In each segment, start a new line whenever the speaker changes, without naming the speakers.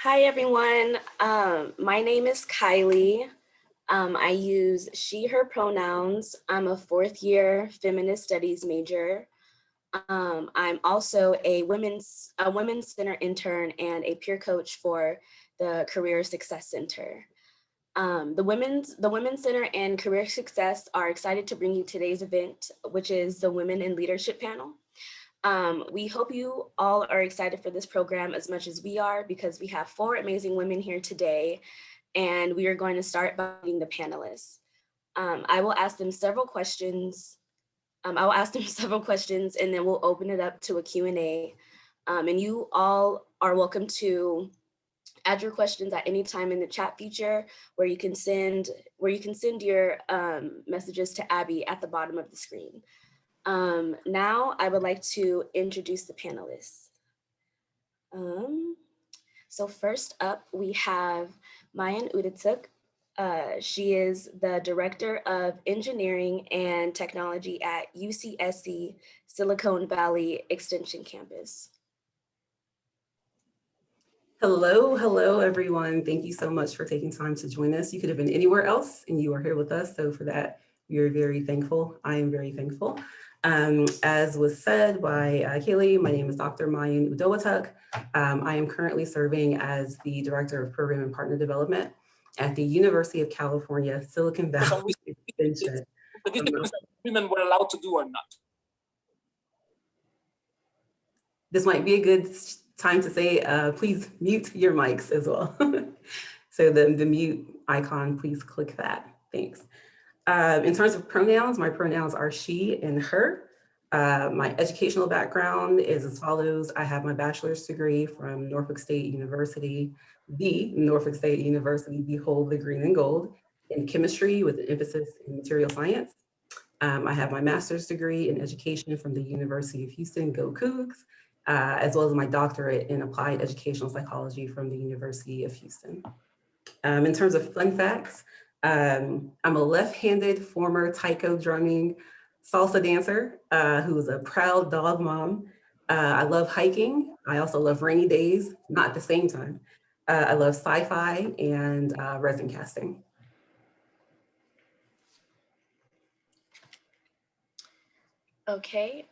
Hi, everyone. My name is Kylie. I use she, her pronouns. I'm a fourth year feminist studies major. I'm also a women's center intern and a peer coach for the Career Success Center. The Women's Center and Career Success are excited to bring you today's event, which is the Women in Leadership panel. We hope you all are excited for this program as much as we are, because we have 4 amazing women here today, and we are going to start by meeting the panelists. I will ask them several questions. And then we'll open it up to a Q&A. And you all are welcome to add your questions at any time in the chat feature, where you can send your messages to Abby at the bottom of the screen. Now I would like to introduce the panelists. So first up, we have Mayan Udatuk. She is the Director of Engineering and Technology at UCSC Silicon Valley Extension Campus.
Hello, everyone. Thank you so much for taking time to join us. You could have been anywhere else and you are here with us. So for that, we are very thankful. I am very thankful. As was said by Kaylee, my name is Dr. Mayan Udawatuk. I am currently serving as the Director of Program and Partner Development at the University of California, Silicon Valley Extension.
Women were allowed to do or not.
This might be a good time to say, please mute your mics as well. So the mute icon, please click that. Thanks. In terms of pronouns, my pronouns are she and her. My educational background is as follows. I have my bachelor's degree from Norfolk State University, behold the green and gold, in chemistry with an emphasis in material science. I have my master's degree in education from the University of Houston, go Cougs, as well as my doctorate in applied educational psychology from the University of Houston. In terms of fun facts, I'm a left-handed former taiko drumming salsa dancer who is a proud dog mom. I love hiking. I also love rainy days, not at the same time. I love sci-fi and resin casting.
Okay,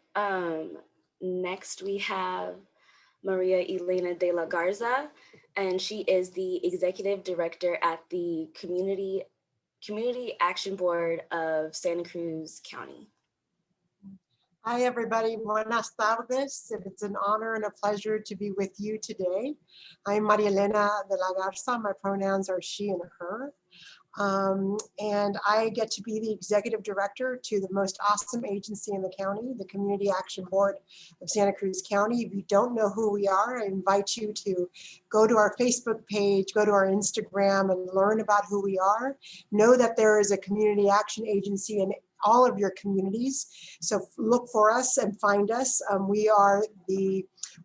next we have Maria Elena de la Garza, and she is the Executive Director at the Community Action Board of Santa Cruz County.
Hi, everybody. Buenas tardes. It's an honor and a pleasure to be with you today. I'm Maria Elena de la Garza. My pronouns are she and her. And I get to be the executive director to the most awesome agency in the county, the Community Action Board of Santa Cruz County. If you don't know who we are, I invite you to go to our Facebook page, go to our Instagram and learn about who we are. Know that there is a community action agency in all of your communities. So look for us and find us.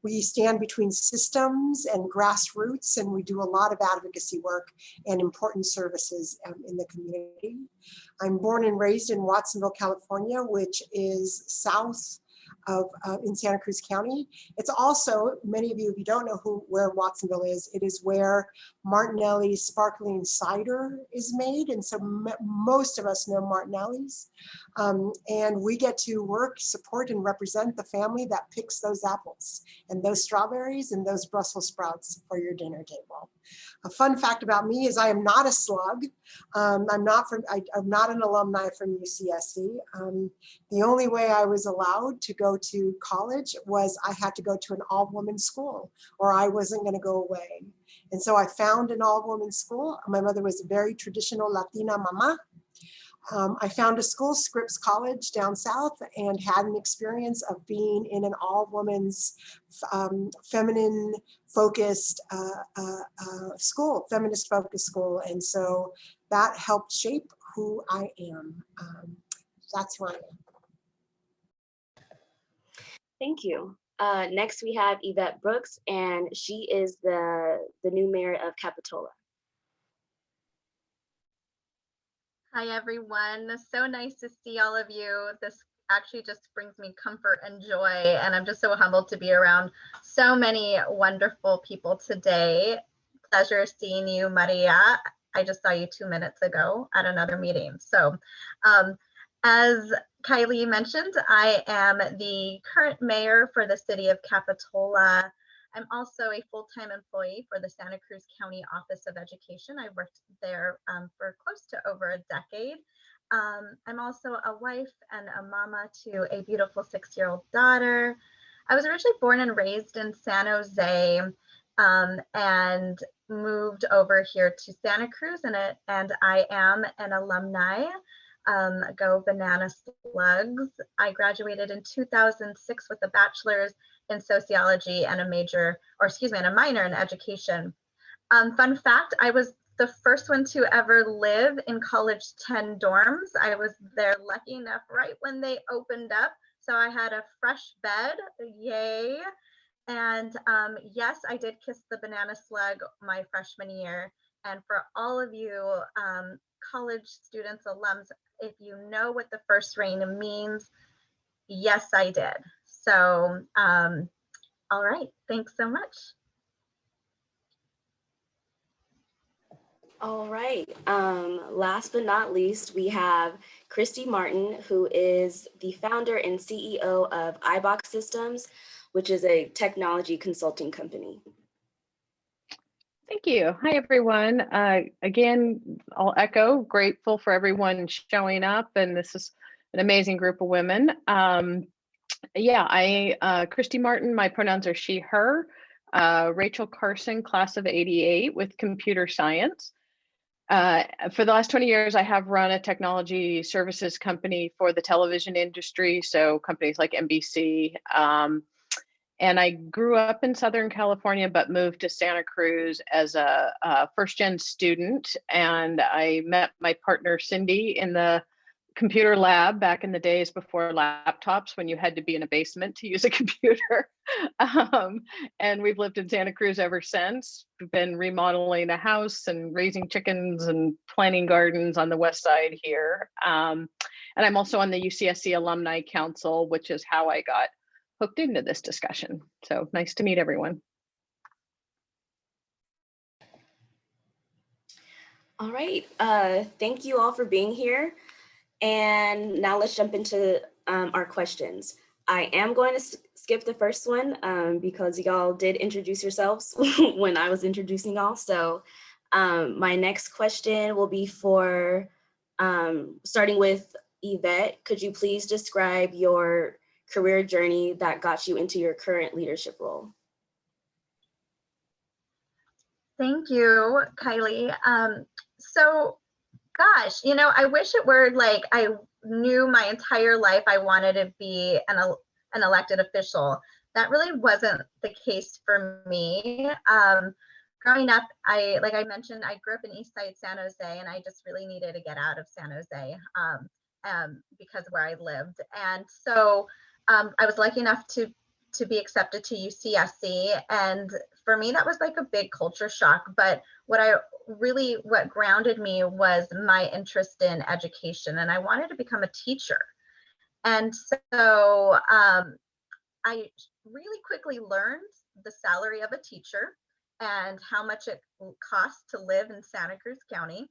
We stand between systems and grassroots, and we do a lot of advocacy work and important services in the community. I'm born and raised in Watsonville, California, which is south of in Santa Cruz County. It's also, many of you, if you don't know where Watsonville is, it is where Martinelli's sparkling cider is made. And so most of us know Martinelli's. And we get to work, support, and represent the family that picks those apples and those strawberries and those Brussels sprouts for your dinner table. A fun fact about me is I am not a slug. I'm not an alumni from UCSC. The only way I was allowed to go to college was I had to go to an all-woman school or I wasn't going to go away. And so I found an all-woman school. My mother was a very traditional Latina mama. I found a school, Scripps College down south, and had an experience of being in an all-women's feminine-focused school, feminist-focused school. And so that helped shape who I am. That's who I am.
Thank you. Next, we have Yvette Brooks, and she is the new mayor of Capitola.
Hi, everyone. So nice to see all of you. This actually just brings me comfort and joy, and I'm just so humbled to be around so many wonderful people today. pleasure seeing you, Maria. I just saw you 2 minutes ago at another meeting. So as Kylie mentioned, I am the current mayor for the city of Capitola. I'm also a full-time employee for the Santa Cruz County Office of Education. I worked there for close to over a decade. I'm also a wife and a mama to a beautiful 6-year-old daughter. I was originally born and raised in San Jose and moved over here to Santa Cruz, and I am an alumni. Go Banana Slugs. I graduated in 2006 with a bachelor's in sociology and a minor in education. Fun fact, I was the first one to ever live in College 10 dorms. I was there lucky enough right when they opened up. So I had a fresh bed, yay. And yes, I did kiss the banana slug my freshman year. And for all of you college students, alums, if you know what the first rain means, yes, I did. So, all right, thanks so much.
All right. Last but not least, we have Christy Martin, who is the founder and CEO of Eibach Systems, which is a technology consulting company.
Thank you. Hi, everyone. Again, I'll echo, grateful for everyone showing up, and this is an amazing group of women. Christy Martin, my pronouns are she, her. Rachel Carson, class of '88 with computer science. For the last 20 years, I have run a technology services company for the television industry, so companies like NBC. And I grew up in Southern California, but moved to Santa Cruz as a first-gen student. And I met my partner, Cindy, in the computer lab back in the days before laptops, when you had to be in a basement to use a computer. And we've lived in Santa Cruz ever since. We've been remodeling a house and raising chickens and planting gardens on the west side here. And I'm also on the UCSC Alumni Council, which is how I got hooked into this discussion. So nice to meet everyone.
All right. Thank you all for being here. And now let's jump into our questions. I am going to skip the first one because y'all did introduce yourselves when I was introducing y'all. So my next question will be for starting with Yvette. Could you please describe your career journey that got you into your current leadership role?
Thank you, Kylie. So, gosh, I wish it were like I knew my entire life I wanted to be an elected official. That really wasn't the case for me. Growing up, like I mentioned, I grew up in Eastside San Jose, and I just really needed to get out of San Jose because of where I lived. And so I was lucky enough to be accepted to UCSC. And for me, that was like a big culture shock. But what grounded me was my interest in education, and I wanted to become a teacher. And so I really quickly learned the salary of a teacher and how much it costs to live in Santa Cruz County.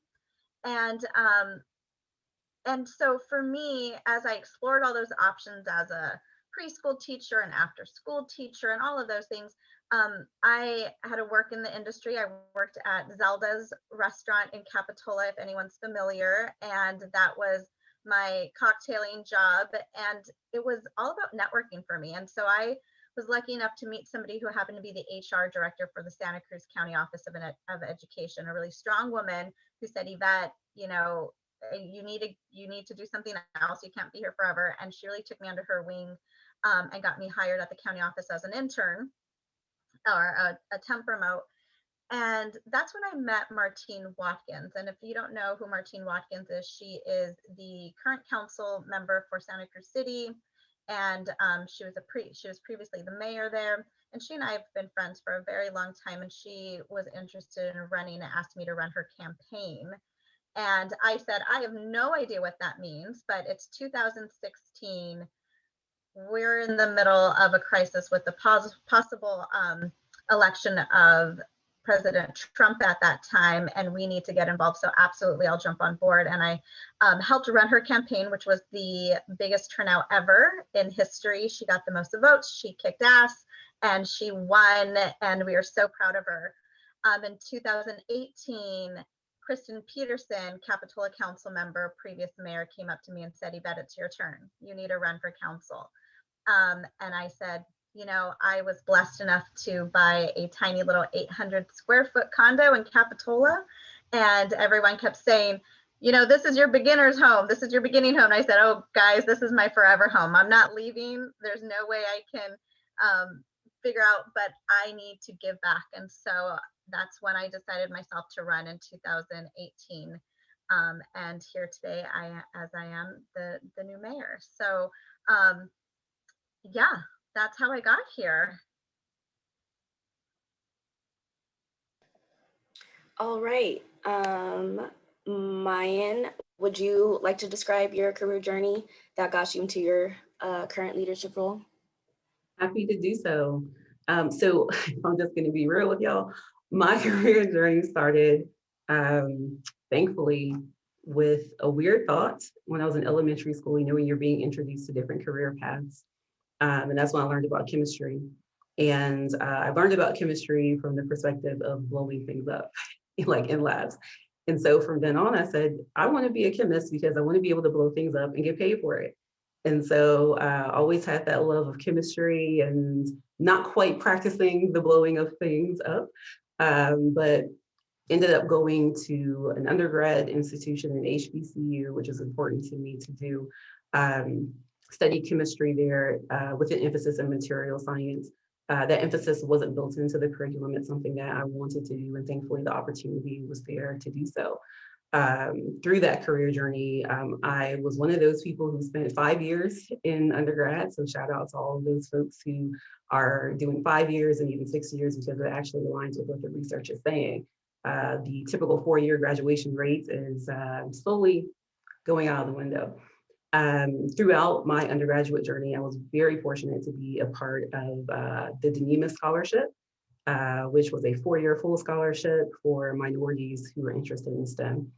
And so for me, as I explored all those options as a preschool teacher and after school teacher and all of those things, I had to work in the industry. I worked at Zelda's restaurant in Capitola, if anyone's familiar, and that was my cocktailing job. And it was all about networking for me. And so I was lucky enough to meet somebody who happened to be the HR director for the Santa Cruz County Office of Education, a really strong woman who said, Yvette, you need to do something else. You can't be here forever. And she really took me under her wing and got me hired at the county office as an intern or a temp remote. And that's when I met Martine Watkins. And if you don't know who Martine Watkins is, she is the current council member for Santa Cruz City. And she was previously the mayor there. And she and I have been friends for a very long time. And she was interested in running and asked me to run her campaign. And I said, I have no idea what that means, but it's 2016. We're in the middle of a crisis with the possible election of President Trump at that time, and we need to get involved. So absolutely, I'll jump on board. And I helped run her campaign, which was the biggest turnout ever in history. She got the most votes, she kicked ass, and she won, and we are so proud of her. In 2018, Kristen Peterson, Capitola council member, previous mayor, came up to me and said, Yvette, it's your turn. You need to run for council. And I said, you know, I was blessed enough to buy a tiny little 800 square foot condo in Capitola. And everyone kept saying, you know, this is your beginner's home. This is your beginning home. And I said, oh, guys, this is my forever home. I'm not leaving. There's no way I can figure out, but I need to give back. And so that's when I decided myself to run in 2018. And here today, as I am the new mayor. So yeah, that's how I got here.
All right. Mayan, would you like to describe your career journey that got you into your current leadership role?
Happy to do so. So I'm just going to be real with y'all. My career journey started, thankfully, with a weird thought when I was in elementary school. You know, when you're being introduced to different career paths. And that's when I learned about chemistry. And I learned about chemistry from the perspective of blowing things up, like in labs. And so from then on, I said, I want to be a chemist because I want to be able to blow things up and get paid for it. And so I always had that love of chemistry and not quite practicing the blowing of things up, but ended up going to an undergrad institution in HBCU, which is important to me to do. Studied chemistry there with an emphasis in material science. That emphasis wasn't built into the curriculum. It's something that I wanted to do, and thankfully the opportunity was there to do so. Through that career journey, I was one of those people who spent 5 years in undergrad. So shout out to all of those folks who are doing 5 years and even 6 years, because it actually aligns with what the research is saying. The typical 4-year graduation rate is slowly going out of the window. Throughout my undergraduate journey, I was very fortunate to be a part of the DENIMA Scholarship, which was a 4-year full scholarship for minorities who were interested in STEM.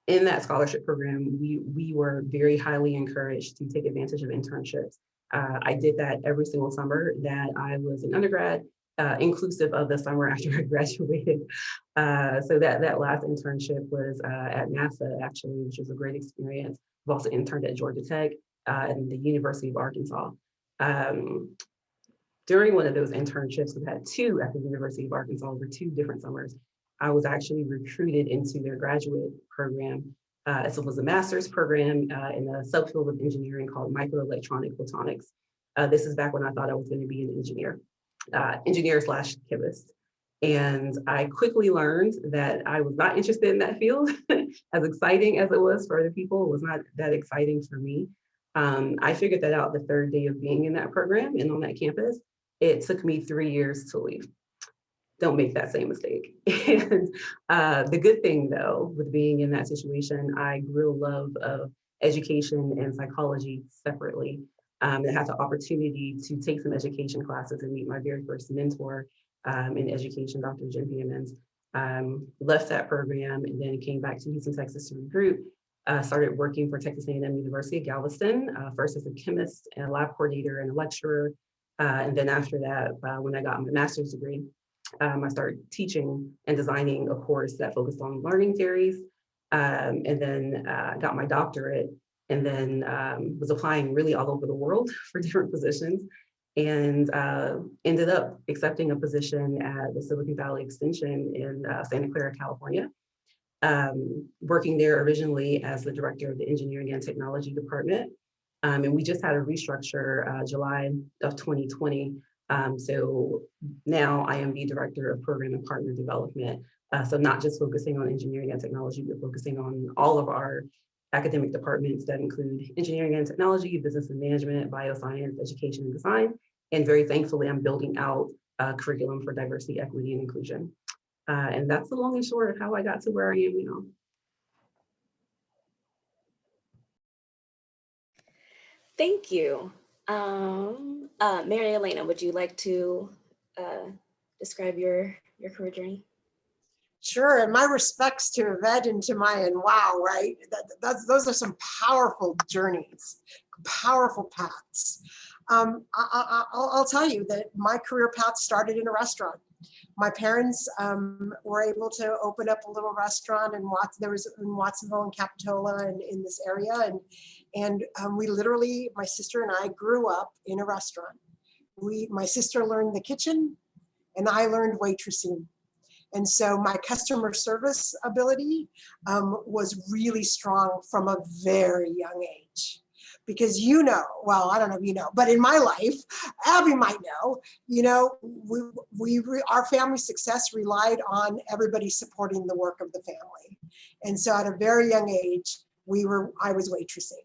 In that scholarship program, we were very highly encouraged to take advantage of internships. I did that every single summer that I was an undergrad, inclusive of the summer after I graduated. So that last internship was at NASA, actually, which was a great experience. I've also interned at Georgia Tech and the University of Arkansas. During one of those internships, we had 2 at the University of Arkansas over 2 different summers. I was actually recruited into their graduate program. So it was a master's program in a subfield of engineering called microelectronic photonics. This is back when I thought I was going to be an engineer. Engineer/chemist. And I quickly learned that I was not interested in that field. As exciting as it was for other people, it was not that exciting for me. I figured that out the 3rd day of being in that program and on that campus. It took me 3 years to leave. Don't make that same mistake. And the good thing though, with being in that situation, I grew a love of education and psychology separately. I had the opportunity to take some education classes and meet my very first mentor in education, Dr. Jim Hammonds. Left that program and then came back to Houston, Texas to recruit. Started working for Texas A&M University at Galveston, first as a chemist and a lab coordinator and a lecturer. And then after that, when I got my master's degree, I started teaching and designing a course that focused on learning theories, and then got my doctorate, and then was applying really all over the world for different positions, and ended up accepting a position at the Silicon Valley Extension in Santa Clara, California. Working there originally as the director of the engineering and technology department. And we just had a restructure July of 2020. So now I am the director of program and partner development. So not just focusing on engineering and technology, but focusing on all of our academic departments that include engineering and technology, business and management, bioscience, education and design. And very thankfully, I'm building out a curriculum for diversity, equity, and inclusion. And that's the long and short of how I got to where I am now.
Thank you. Mary Elena, would you like to describe your career journey?
Sure, and my respects to Yvette and to Maya, and wow, right? Those are some powerful journeys, powerful paths. I'll tell you that my career path started in a restaurant. My parents were able to open up a little restaurant in Watsonville and Capitola and in this area, and we literally, my sister and I grew up in a restaurant. My sister learned the kitchen, and I learned waitressing. And so my customer service ability was really strong from a very young age. Because well, I don't know if you know, but in my life, Abby might know, our family success relied on everybody supporting the work of the family. And so at a very young age, I was waitressing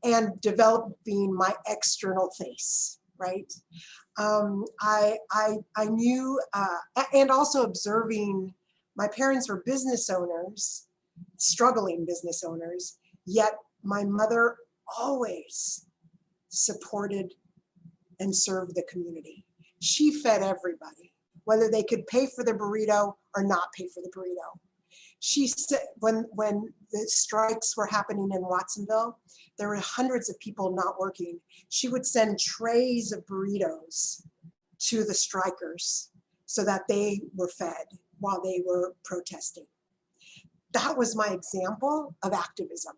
and developing my external face, right? I knew, and also observing, my parents were business owners, struggling business owners, yet my mother always supported and served the community. She fed everybody, whether they could pay for the burrito or not pay for the burrito. She said when the strikes were happening in Watsonville, there were hundreds of people not working. She would send trays of burritos to the strikers so that they were fed while they were protesting. That was my example of activism.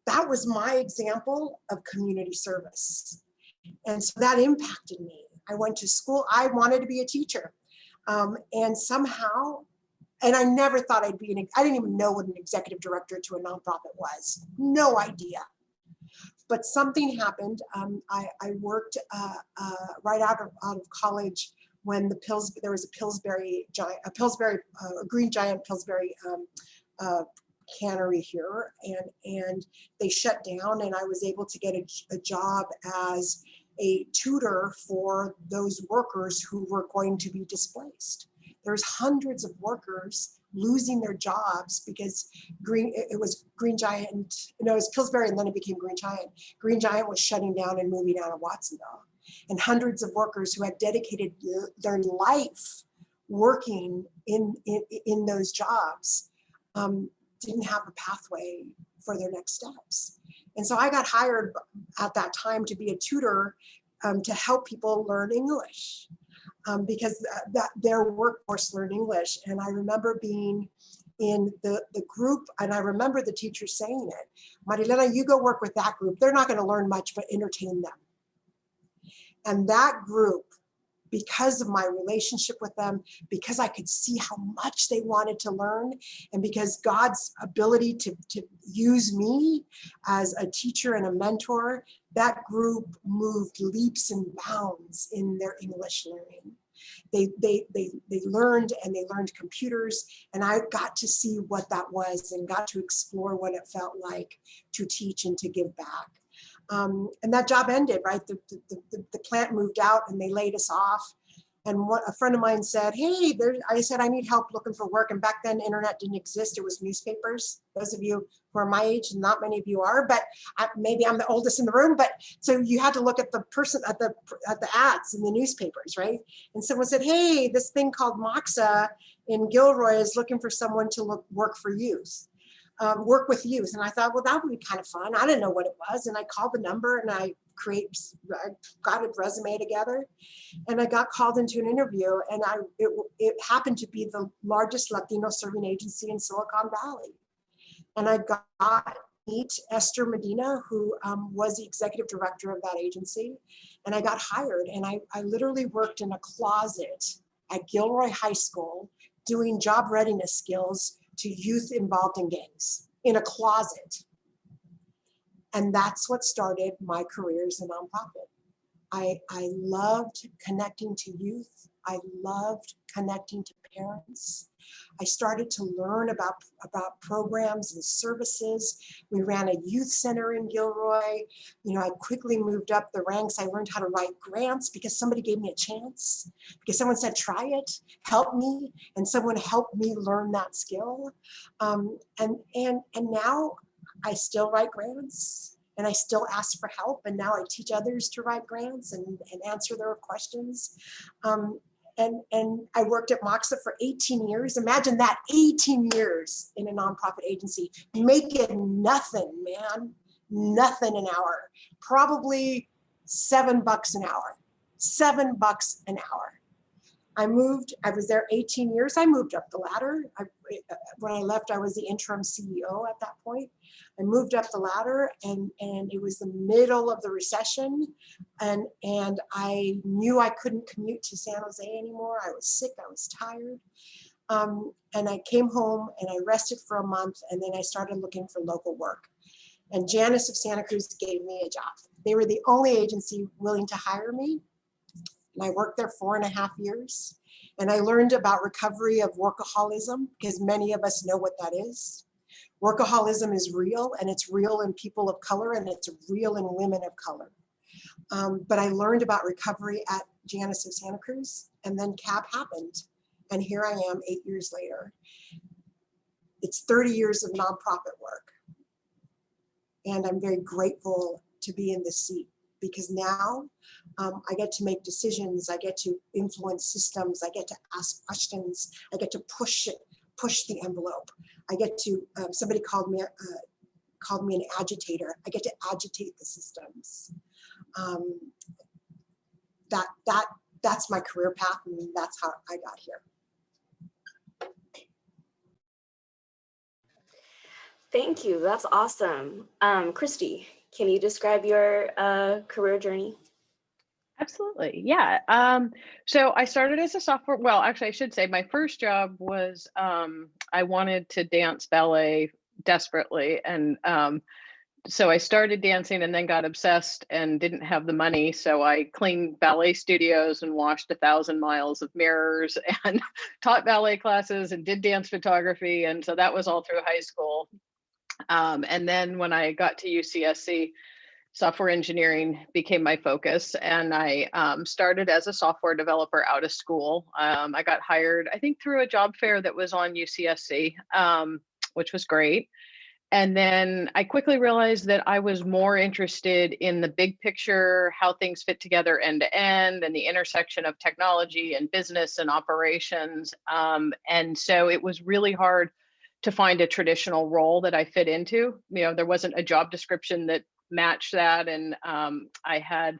That was my example of community service. And so that impacted me. I went to school, I wanted to be a teacher. And somehow, and I never thought I didn't even know what an executive director to a nonprofit was. No idea. But something happened. I worked right out of college when there was a Green Giant Pillsbury cannery here, and they shut down, and I was able to get a job as a tutor for those workers who were going to be displaced. There's hundreds of workers losing their jobs because it was Pillsbury, and then it became Green Giant. Green Giant was shutting down and moving out of Watsonville. And hundreds of workers who had dedicated their life working in those jobs didn't have a pathway for their next steps. And so I got hired at that time to be a tutor to help people learn English. Because their workforce learned English. And I remember being in the group, and I remember the teacher saying it, Marilena, you go work with that group. They're not going to learn much, but entertain them. And that group, because of my relationship with them, because I could see how much they wanted to learn, and because God's ability to use me as a teacher and a mentor, that group moved leaps and bounds in their English learning. They learned, and they learned computers, and I got to see what that was and got to explore what it felt like to teach and to give back. And that job ended, right? The plant moved out and they laid us off. And a friend of mine said, hey, I said, I need help looking for work. And back then, internet didn't exist. It was newspapers. Those of you who are my age, and not many of you are, but maybe I'm the oldest in the room. But so you had to look at the person at the ads in the newspapers, right? And someone said, hey, this thing called Womxn in Gilroy is looking for someone to work for youth. Work with youth. And I thought, well, that would be kind of fun. I didn't know what it was. And I called the number and I got a resume together, and I got called into an interview, and it happened to be the largest Latino serving agency in Silicon Valley. And I got to meet Esther Medina, who was the executive director of that agency. And I got hired, and I literally worked in a closet at Gilroy High School doing job readiness skills to youth involved in gangs in a closet. And that's what started my career as a nonprofit. I loved connecting to youth. I loved connecting to parents. I started to learn about programs and services. We ran a youth center in Gilroy. I quickly moved up the ranks. I learned how to write grants because somebody gave me a chance, because someone said, try it, help me. And someone helped me learn that skill. And now I still write grants, and I still ask for help. And now I teach others to write grants and answer their questions. and I worked at Moxa for 18 years. Imagine that, 18 years in a nonprofit agency, making nothing, man, nothing an hour, probably $7 an hour, $7 an hour. I was there 18 years. I moved up the ladder. When I left, I was the interim CEO at that point. I moved up the ladder and it was the middle of the recession. And I knew I couldn't commute to San Jose anymore. I was sick, I was tired. And I came home and I rested for a month and then I started looking for local work. And Janice of Santa Cruz gave me a job. They were the only agency willing to hire me. And I worked there 4.5 years. And I learned about recovery of workaholism because many of us know what that is. Workaholism is real, and it's real in people of color, and it's real in women of color. But I learned about recovery at Janice of Santa Cruz, and then CAB happened. And here I am 8 years later. It's 30 years of nonprofit work. And I'm very grateful to be in this seat because now I get to make decisions. I get to influence systems. I get to ask questions. I get to push the envelope. I get to, somebody called me an agitator. I get to agitate the systems. That's my career path, and that's how I got here.
Thank you. That's awesome. Christy, can you describe your career journey?
Absolutely. Yeah. So I started as a software. Well, actually, I should say my first job was I wanted to dance ballet desperately. And so I started dancing and then got obsessed and didn't have the money. So I cleaned ballet studios and washed 1,000 miles of mirrors and taught ballet classes and did dance photography. And so that was all through high school. And then when I got to UCSC, software engineering became my focus. And I started as a software developer out of school. I got hired, I think, through a job fair that was on UCSC, which was great. And then I quickly realized that I was more interested in the big picture, how things fit together end to end, and the intersection of technology and business and operations. And so it was really hard to find a traditional role that I fit into. You know, there wasn't a job description that matched that. And I had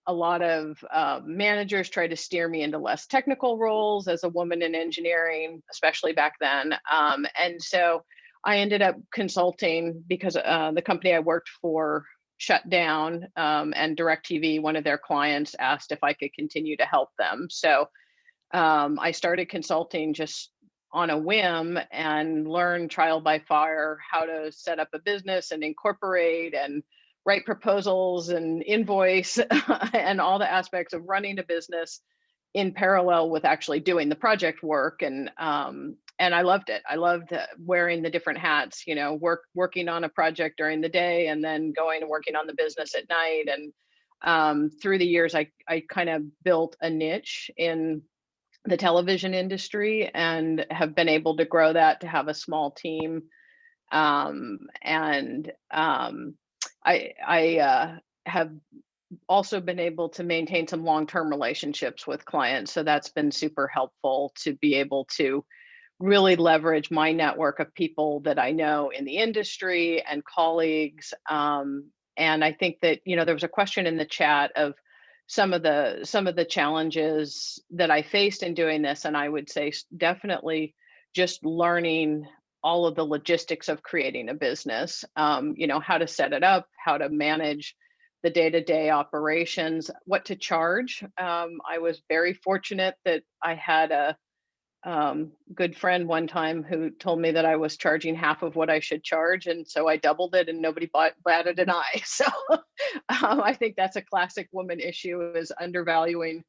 a lot of managers try to steer me into less technical roles as a woman in engineering, especially back then. And so I ended up consulting because the company I worked for shut down, and DirecTV, one of their clients, asked if I could continue to help them. So I started consulting just on a whim and learned trial by fire how to set up a business and incorporate and write proposals and invoice and all the aspects of running a business in parallel with actually doing the project work. And I loved it. I loved wearing the different hats, you know, working on a project during the day and then going and working on the business at night. And through the years, I kind of built a niche in the television industry and have been able to grow that to have a small team. I have also been able to maintain some long-term relationships with clients. So that's been super helpful to be able to really leverage my network of people that I know in the industry and colleagues. And I think that, you know, there was a question in the chat of some of the challenges that I faced in doing this. And I would say definitely just learning all of the logistics of creating a business, you know, how to set it up, how to manage the day-to-day operations, what to charge. I was very fortunate that I had a good friend one time who told me that I was charging half of what I should charge. And so I doubled it and nobody batted an eye. So I think that's a classic woman issue, is undervaluing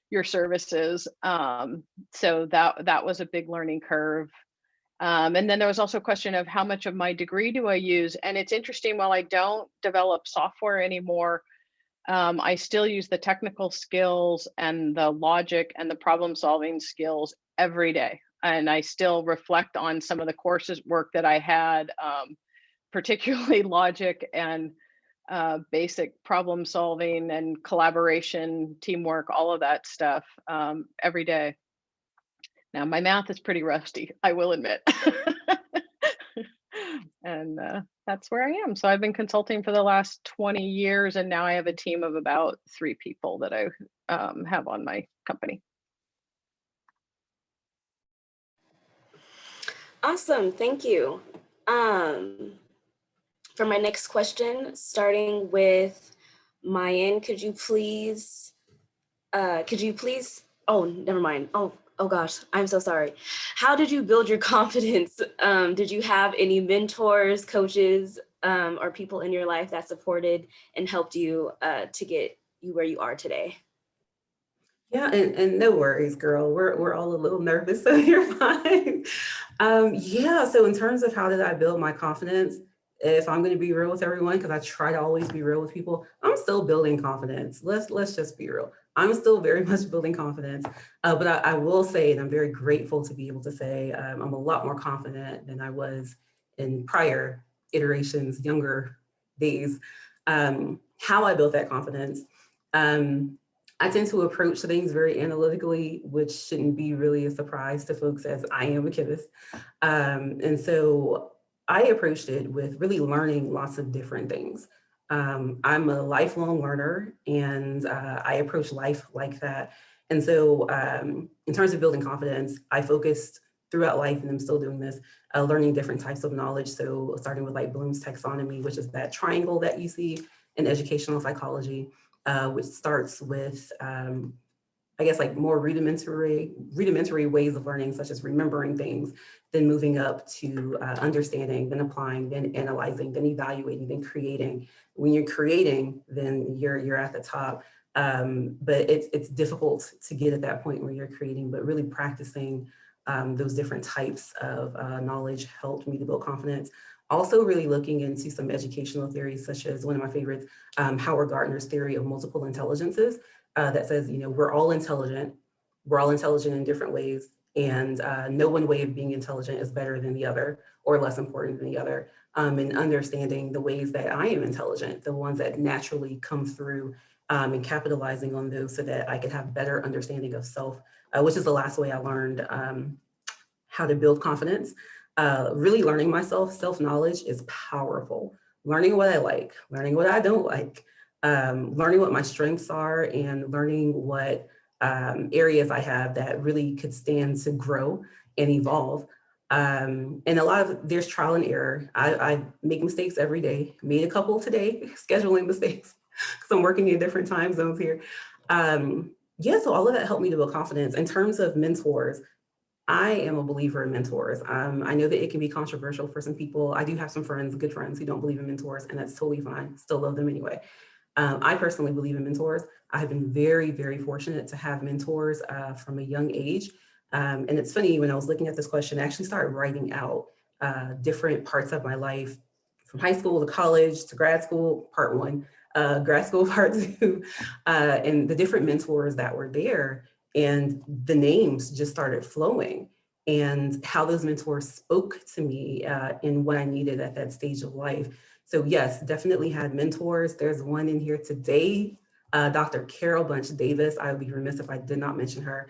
your services. So that was a big learning curve. And then there was also a question of how much of my degree do I use? And it's interesting, while I don't develop software anymore, I still use the technical skills and the logic and the problem solving skills every day. And I still reflect on some of the courses work that I had, particularly logic and basic problem solving and collaboration, teamwork, all of that stuff every day. Now, my math is pretty rusty, I will admit. And that's where I am. So I've been consulting for the last 20 years, and now I have a team of about 3 people that I have on my company.
Awesome, thank you. For my next question, starting with Mayan, could you please, oh, never mind. Oh gosh, I'm so sorry. How did you build your confidence? Did you have any mentors, coaches, or people in your life that supported and helped you to get you where you are today?
Yeah, and no worries, girl. We're all a little nervous, so you're fine. Yeah, so in terms of how did I build my confidence, if I'm going to be real with everyone, because I try to always be real with people, I'm still building confidence. Let's just be real. I'm still very much building confidence, but I will say, and I'm very grateful to be able to say, I'm a lot more confident than I was in prior iterations, younger days. How I built that confidence. I tend to approach things very analytically, which shouldn't be really a surprise to folks as I am a chemist. And so I approached it with really learning lots of different things. I'm a lifelong learner, and I approach life like that. And so in terms of building confidence, I focused throughout life, and I'm still doing this, learning different types of knowledge. So starting with like Bloom's taxonomy, which is that triangle that you see in educational psychology, which starts with, I guess, like more rudimentary ways of learning, such as remembering things, then moving up to understanding, then applying, then analyzing, then evaluating, then creating. When you're creating, then you're at the top. But it's difficult to get at that point where you're creating, but really practicing those different types of knowledge helped me to build confidence. Also really looking into some educational theories, such as one of my favorites, Howard Gardner's theory of multiple intelligences, that says, we're all intelligent in different ways, and no one way of being intelligent is better than the other or less important than the other. And understanding the ways that I am intelligent, the ones that naturally come through, and capitalizing on those so that I could have better understanding of self, which is the last way I learned how to build confidence. Really learning myself, self-knowledge is powerful. Learning what I like, learning what I don't like, learning what my strengths are, and learning what areas I have that really could stand to grow and evolve. And a lot of there's trial and error. I make mistakes every day. Made a couple today, scheduling mistakes, because I'm working in different time zones here. Yeah, so all of that helped me to build confidence. In terms of mentors, I am a believer in mentors. I know that it can be controversial for some people. I do have some friends, good friends, who don't believe in mentors, and that's totally fine. Still love them anyway. I personally believe in mentors. I have been very, very fortunate to have mentors from a young age. And it's funny, when I was looking at this question, I actually started writing out different parts of my life, from high school to college to grad school, part one, grad school, part two, and the different mentors that were there. And the names just started flowing, and how those mentors spoke to me in what I needed at that stage of life. So yes, definitely had mentors. There's one in here today, Dr. Carol Bunch Davis. I would be remiss if I did not mention her.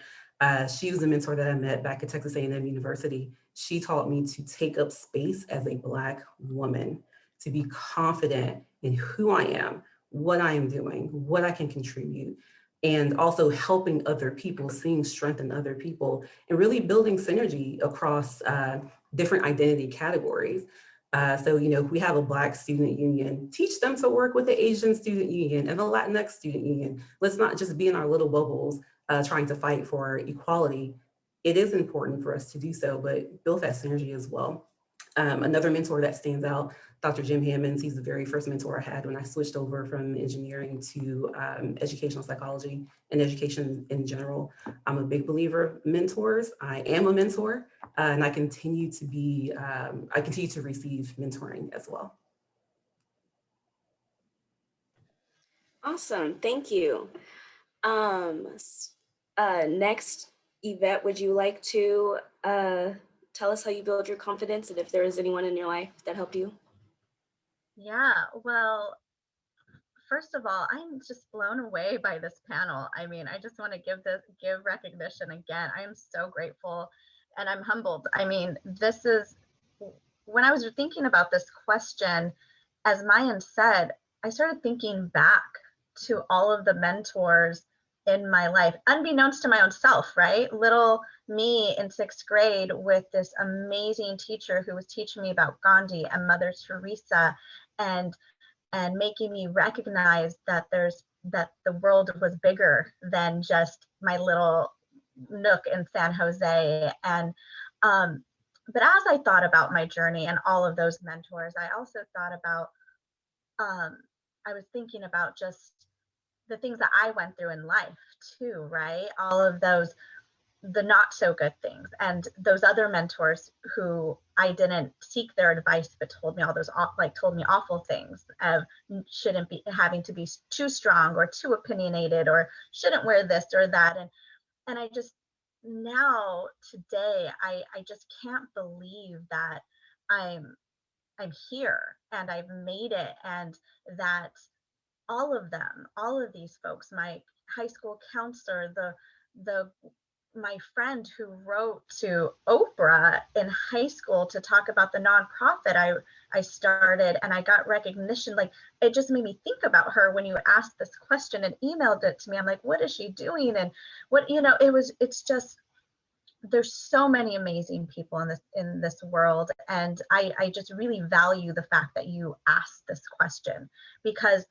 She was a mentor that I met back at Texas A&M University. She taught me to take up space as a Black woman, to be confident in who I am, what I am doing, what I can contribute, and also helping other people, seeing strength in other people, and really building synergy across different identity categories. So, if we have a Black student union, teach them to work with the Asian student union and the Latinx student union. Let's not just be in our little bubbles trying to fight for equality. It is important for us to do so, but build that synergy as well. Another mentor that stands out, Dr. Jim Hammonds. He's the very first mentor I had when I switched over from engineering to educational psychology and education in general. I'm a big believer of mentors. I am a mentor, and I continue to receive mentoring as well.
Awesome, thank you. Next, Yvette, would you like to tell us how you build your confidence, and if there is anyone in your life that helped you?
Yeah, well, first of all, I'm just blown away by this panel. I mean, I just want to give recognition again. I am so grateful and I'm humbled. I mean, this is, when I was thinking about this question, as Mayan said, I started thinking back to all of the mentors in my life, unbeknownst to my own self, right? Little me in 6th grade with this amazing teacher who was teaching me about Gandhi and Mother Teresa, and making me recognize that the world was bigger than just my little nook in San Jose. And but as I thought about my journey and all of those mentors, I also thought about I was thinking about just the things that I went through in life too, right? All of those, the not so good things, and those other mentors who I didn't seek their advice, but told me all those told me awful things of shouldn't be having to be too strong or too opinionated or shouldn't wear this or that. And I just, now today, I just can't believe that I'm here and I've made it, and that all of them, all of these folks, my high school counselor, my friend who wrote to Oprah in high school to talk about the nonprofit I started, and I got recognition. Like, it just made me think about her when you asked this question and emailed it to me. I'm like, what is she doing? And what, it's just, there's so many amazing people in this world. And I just really value the fact that you asked this question, because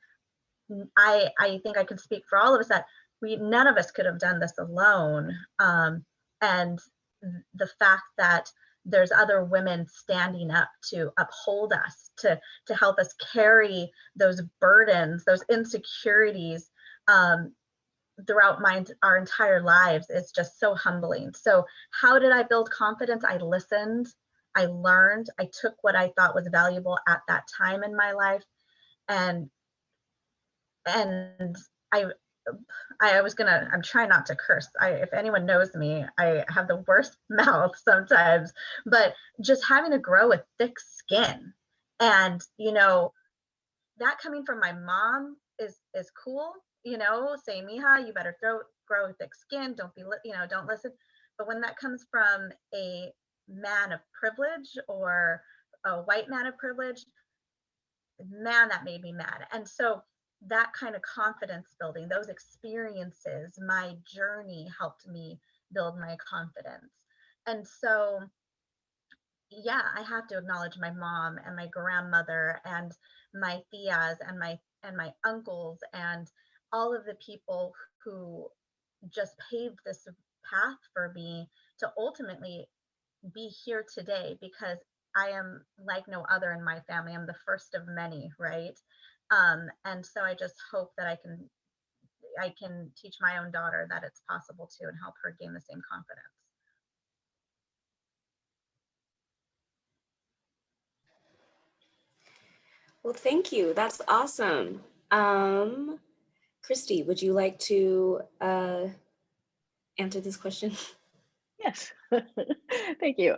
I think I can speak for all of us that none of us could have done this alone. And the fact that there's other women standing up to uphold us, to help us carry those burdens, those insecurities throughout our entire lives is just so humbling. So how did I build confidence? I listened, I learned, I took what I thought was valuable at that time in my life, and I'm trying not to curse. If anyone knows me, I have the worst mouth sometimes, but just having to grow a thick skin, and that coming from my mom is cool, saying, Mija, you better grow a thick skin, don't listen. But when that comes from a man of privilege, or a white man of privilege, man, that made me mad. And so that kind of confidence building, those experiences, my journey helped me build my confidence. And so, yeah, I have to acknowledge my mom and my grandmother and my tias and my uncles and all of the people who just paved this path for me to ultimately be here today, because I am like no other in my family. I'm the first of many, right? And so I just hope that I can teach my own daughter that it's possible too, and help her gain the same confidence.
Well, thank you. That's awesome. Christy, would you like to answer this question?
Yes, thank you.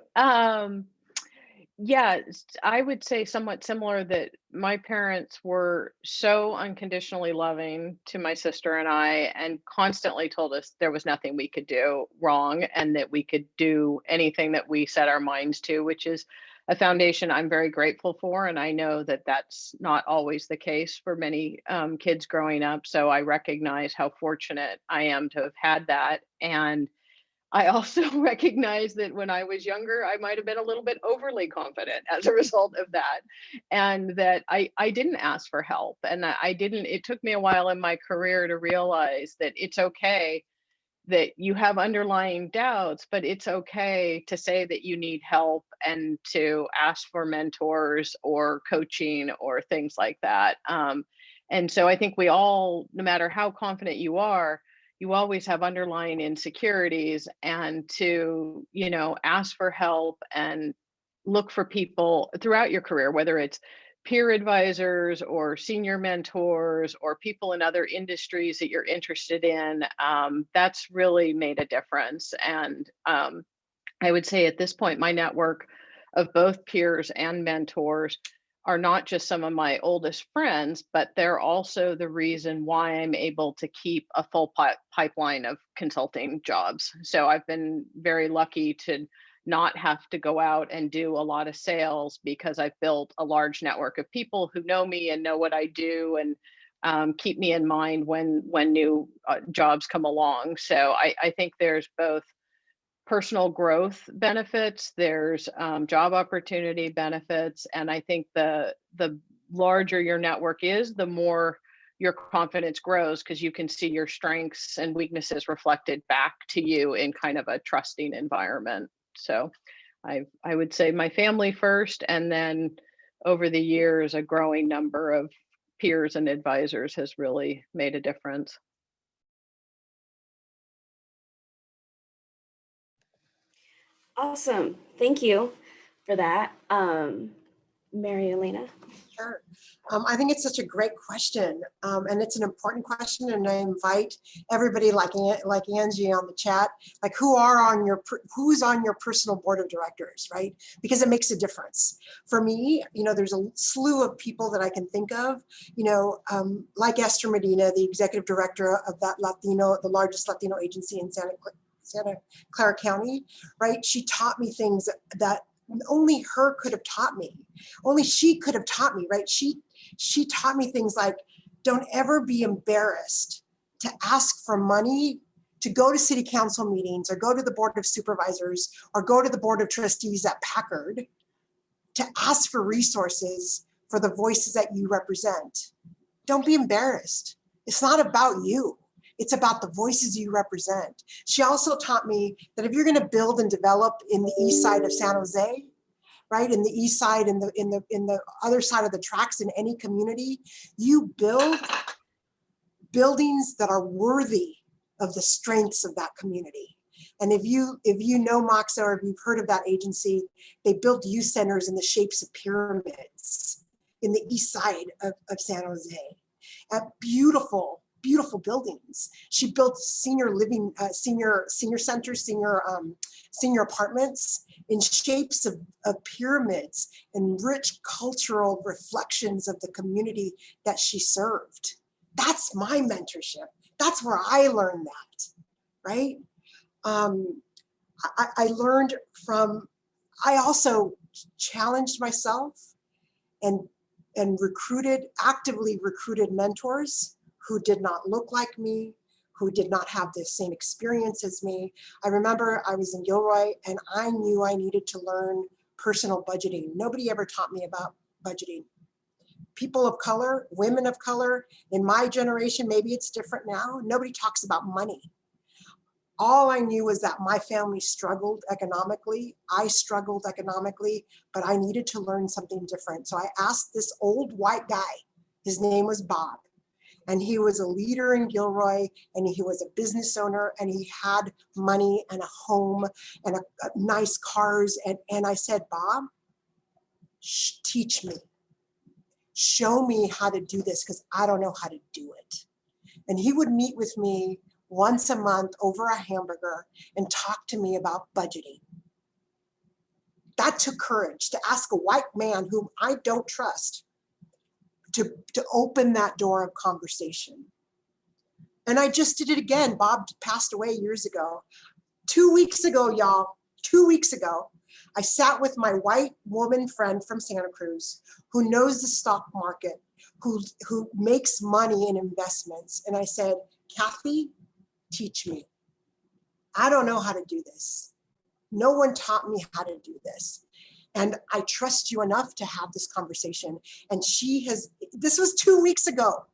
Yeah, I would say somewhat similar, that my parents were so unconditionally loving to my sister and I, and constantly told us there was nothing we could do wrong, and that we could do anything that we set our minds to, which is a foundation I'm very grateful for. And I know that that's not always the case for many kids growing up. So I recognize how fortunate I am to have had that. And I also recognize that when I was younger, I might have been a little bit overly confident as a result of that. And that I didn't ask for help. And it took me a while in my career to realize that it's okay that you have underlying doubts, but it's okay to say that you need help and to ask for mentors or coaching or things like that. And so I think we all, no matter how confident you are, you always have underlying insecurities, and to, ask for help and look for people throughout your career, whether it's peer advisors or senior mentors or people in other industries that you're interested in. That's really made a difference. And I would say at this point, my network of both peers and mentors are not just some of my oldest friends, but they're also the reason why I'm able to keep a full pipeline of consulting jobs. So I've been very lucky to not have to go out and do a lot of sales because I've built a large network of people who know me and know what I do and keep me in mind when new jobs come along. So I think there's both personal growth benefits, there's job opportunity benefits, and I think the larger your network is, the more your confidence grows because you can see your strengths and weaknesses reflected back to you in kind of a trusting environment. So I would say my family first, and then over the years, a growing number of peers and advisors has really made a difference.
Awesome. Thank you for that. Mary Elena.
Sure. I think it's such a great question, and it's an important question. And I invite everybody, like Angie on the chat, like who's on your personal board of directors, right? Because it makes a difference. For me, there's a slew of people that I can think of, like Esther Medina, the executive director of that the largest Latino agency in Santa Clara County, right? She taught me things that only her could have taught me. Only she could have taught me, right? She taught me things like, don't ever be embarrassed to ask for money, to go to city council meetings or go to the board of supervisors or go to the board of trustees at Packard to ask for resources for the voices that you represent. Don't be embarrassed. It's not about you. It's about the voices you represent. She also taught me that if you're going to build and develop in the east side of San Jose, right, in the east side, in the other side of the tracks in any community, you build buildings that are worthy of the strengths of that community. And if you know Moxa, or if you've heard of that agency, they built youth centers in the shapes of pyramids in the east side of San Jose, at beautiful buildings. She built senior living, senior centers, senior apartments in shapes of pyramids and rich cultural reflections of the community that she served. That's my mentorship. That's where I learned that, right? I learned from, I also challenged myself and actively recruited mentors who did not look like me, who did not have the same experience as me. I remember I was in Gilroy and I knew I needed to learn personal budgeting. Nobody ever taught me about budgeting. People of color, women of color, in my generation, maybe it's different now, nobody talks about money. All I knew was that my family struggled economically. I struggled economically, but I needed to learn something different. So I asked this old white guy, his name was Bob, and he was a leader in Gilroy, and he was a business owner, and he had money and a home and a nice cars. And I said, Bob, teach me. Show me how to do this, because I don't know how to do it. And he would meet with me once a month over a hamburger and talk to me about budgeting. That took courage to ask a white man whom I don't trust to open that door of conversation. And I just did it again. Bob passed away years ago. 2 weeks ago, y'all, 2 weeks ago, I sat with my white woman friend from Santa Cruz who knows the stock market, who makes money in investments. And I said, Kathy, teach me. I don't know how to do this. No one taught me how to do this. And I trust you enough to have this conversation. And this was 2 weeks ago.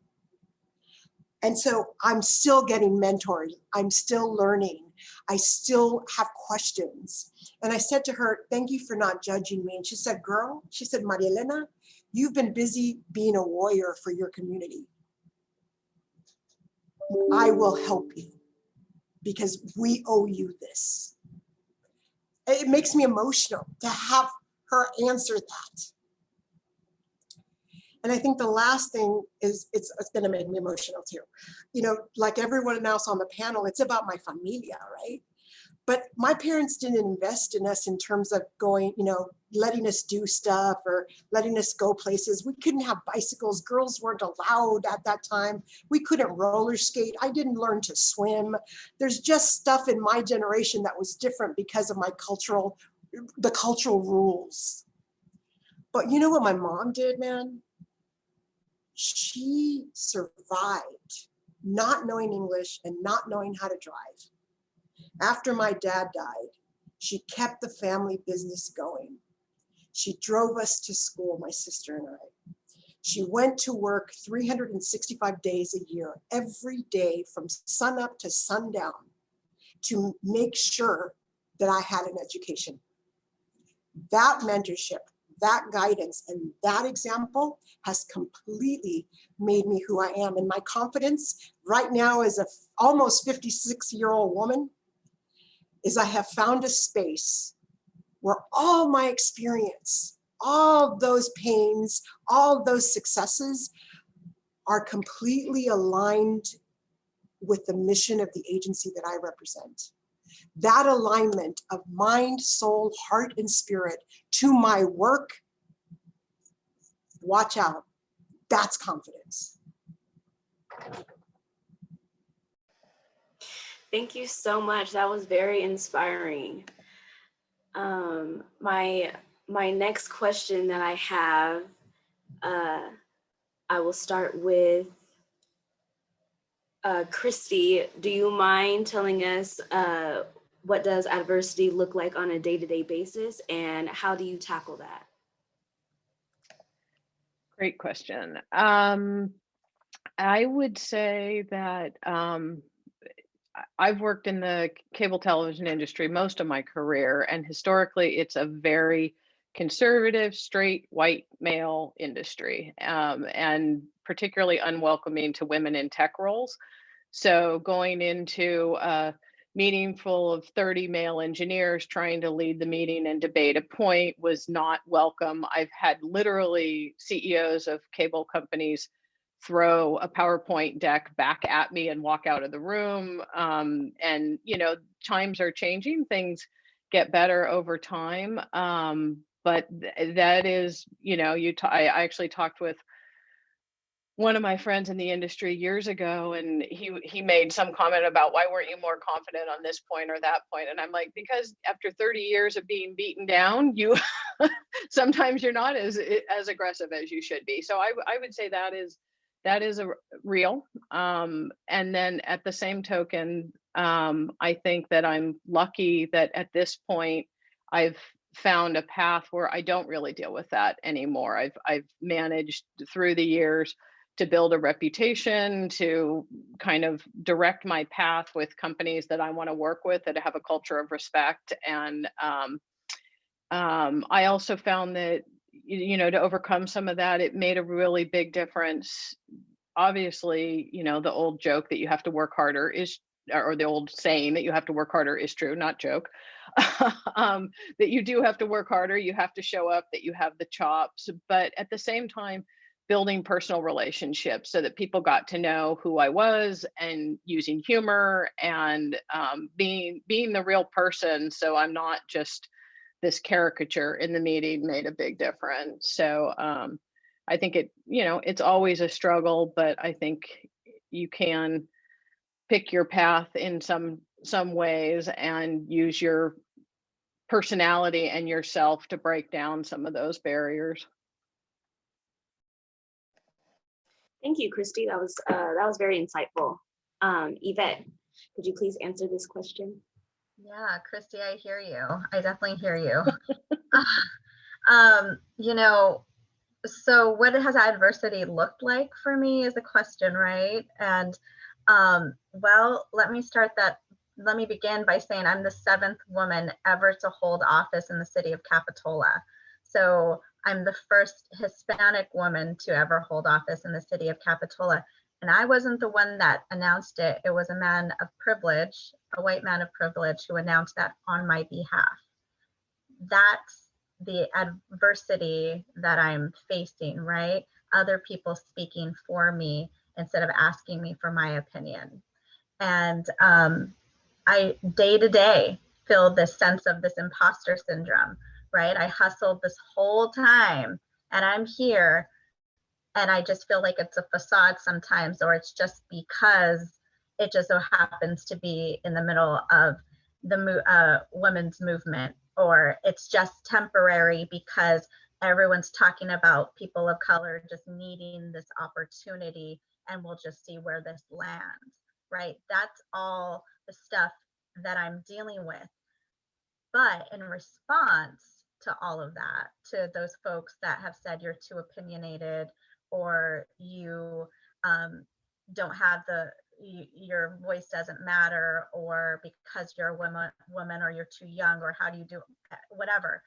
And so I'm still getting mentored. I'm still learning. I still have questions. And I said to her, thank you for not judging me. And she said, girl, she said, Maria Elena, you've been busy being a warrior for your community. I will help you because we owe you this. It makes me emotional to have her answer that. And I think the last thing is, it's going to make me emotional too. You know, like everyone else on the panel, it's about my familia, right? But my parents didn't invest in us in terms of going, you know, letting us do stuff or letting us go places. We couldn't have bicycles. Girls weren't allowed at that time. We couldn't roller skate. I didn't learn to swim. There's just stuff in my generation that was different because of the cultural rules. But you know what my mom did, man? She survived not knowing English and not knowing how to drive. After my dad died, she kept the family business going. She drove us to school, my sister and I. She went to work 365 days a year, every day from sun up to sundown, to make sure that I had an education. That mentorship, that guidance, and that example has completely made me who I am. And my confidence right now as a almost 56-year-old woman is I have found a space where all my experience, all those pains, all those successes are completely aligned with the mission of the agency that I represent. That alignment of mind, soul, heart, and spirit to my work, watch out, that's confidence.
Thank you so much. That was very inspiring. My next question that I have, I will start with Christy. Do you mind telling us what does adversity look like on a day-to-day basis, and how do you tackle that?
Great question. I would say that I've worked in the cable television industry most of my career, and historically it's a very conservative, straight, white male industry, and particularly unwelcoming to women in tech roles. So going into a meeting full of 30 male engineers trying to lead the meeting and debate a point was not welcome. I've had literally CEOs of cable companies throw a PowerPoint deck back at me and walk out of the room. And, you know, times are changing, things get better over time. But that is, you know, I actually talked with one of my friends in the industry years ago, and he made some comment about, why weren't you more confident on this point or that point? And I'm like, because after 30 years of being beaten down, you sometimes you're not as aggressive as you should be. So I would say that is a real. And then at the same token, I think that I'm lucky that at this point I've found a path where I don't really deal with that anymore. I've managed through the years to build a reputation, to kind of direct my path with companies that I want to work with that have a culture of respect. And I also found that, you know, to overcome some of that, it made a really big difference. Obviously, you know, the old joke that you have to work harder is, or the old saying that you have to work harder is true, not joke. That you do have to work harder, you have to show up, that you have the chops, but at the same time, building personal relationships so that people got to know who I was, and using humor and being the real person. So I'm not just this caricature in the meeting made a big difference. So I think it, you know, it's always a struggle, but I think you can pick your path in some ways and use your personality and yourself to break down some of those barriers.
Thank you, Christy. That was very insightful. Yvette, could you please answer this question?
Yeah, Christy, I hear you. I definitely hear you. You know, so what has adversity looked like for me is a question, right? And well, let me begin by saying I'm the 7th woman ever to hold office in the city of Capitola. So I'm the first Hispanic woman to ever hold office in the city of Capitola. And I wasn't the one that announced it. It was a man of privilege, a white man of privilege, who announced that on my behalf. That's the adversity that I'm facing, right? Other people speaking for me instead of asking me for my opinion. And I, day to day, feel this sense of this imposter syndrome, right? I hustled this whole time and I'm here, and I just feel like it's a facade sometimes, or it's just because it just so happens to be in the middle of the women's movement, or it's just temporary because everyone's talking about people of color just needing this opportunity, and we'll just see where this lands, right? That's all the stuff that I'm dealing with. But in response to all of that, to those folks that have said you're too opinionated, or you don't have your voice doesn't matter, or because you're a woman, or you're too young, or how do you do whatever.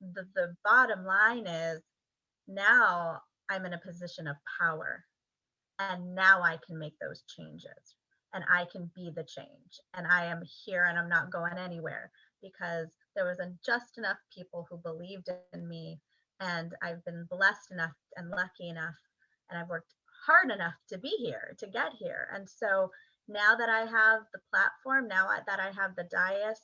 The bottom line is, now I'm in a position of power, and now I can make those changes, and I can be the change, and I am here, and I'm not going anywhere, because there wasn't just enough people who believed in me, and I've been blessed enough and lucky enough, and I've worked hard enough to be here, to get here. And so now that I have the platform, now that I have the dais,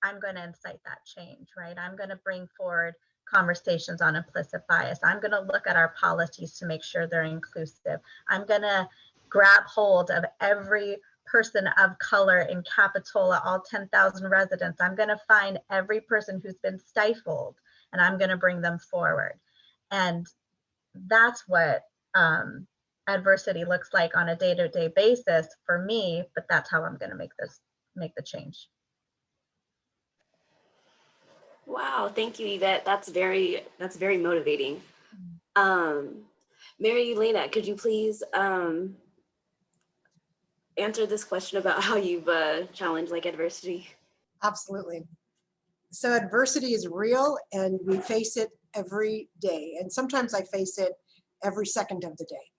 I'm going to incite that change, right? I'm going to bring forward conversations on implicit bias. I'm going to look at our policies to make sure they're inclusive. I'm going to grab hold of every person of color in Capitola, all 10,000 residents. I'm going to find every person who's been stifled, and I'm going to bring them forward. And that's what adversity looks like on a day-to-day basis for me, but that's how I'm going to make the change.
Wow, thank you, Yvette. That's very motivating. Mary Elena, could you please answer this question about how you've challenged like adversity?
Absolutely. So adversity is real, and we face it every day. And sometimes I face it every second of the day.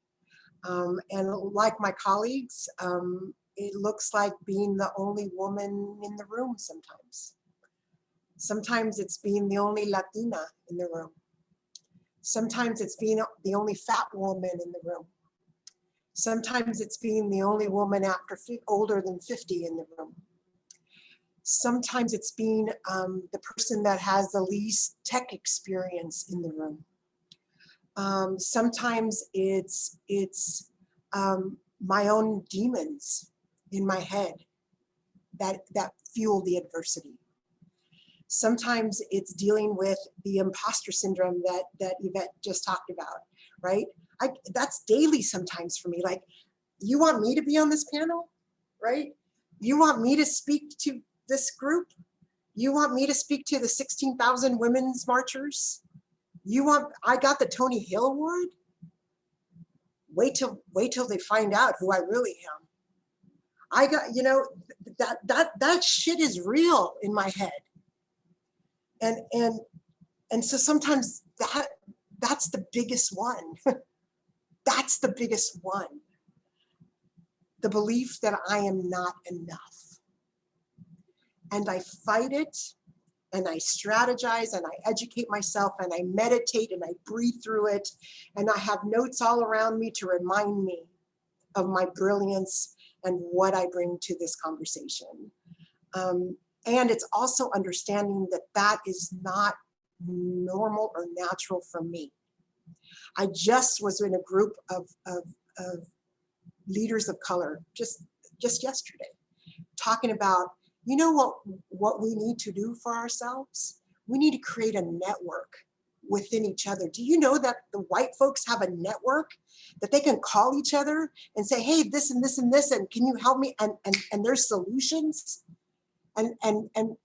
And like my colleagues, it looks like being the only woman in the room sometimes. Sometimes it's being the only Latina in the room. Sometimes it's being the only fat woman in the room. Sometimes it's being the only woman older than 50 in the room. Sometimes it's being the person that has the least tech experience in the room. Sometimes it's my own demons in my head that fuel the adversity. Sometimes it's dealing with the imposter syndrome that Yvette just talked about, right? That's daily sometimes for me. Like, you want me to be on this panel, right? You want me to speak to this group? You want me to speak to the 16,000 women's marchers? I got the Tony Hill Award? Wait till they find out who I really am. I got, that shit is real in my head. And so sometimes that's the biggest one. That's the biggest one. The belief that I am not enough. And I fight it, and I strategize, and I educate myself, and I meditate, and I breathe through it. And I have notes all around me to remind me of my brilliance and what I bring to this conversation. And it's also understanding that that is not normal or natural for me. I just was in a group of leaders of color just yesterday, talking about, what we need to do for ourselves? We need to create a network within each other. Do you know that the white folks have a network that they can call each other and say, hey, this and this and this, and can you help me? And there's solutions. And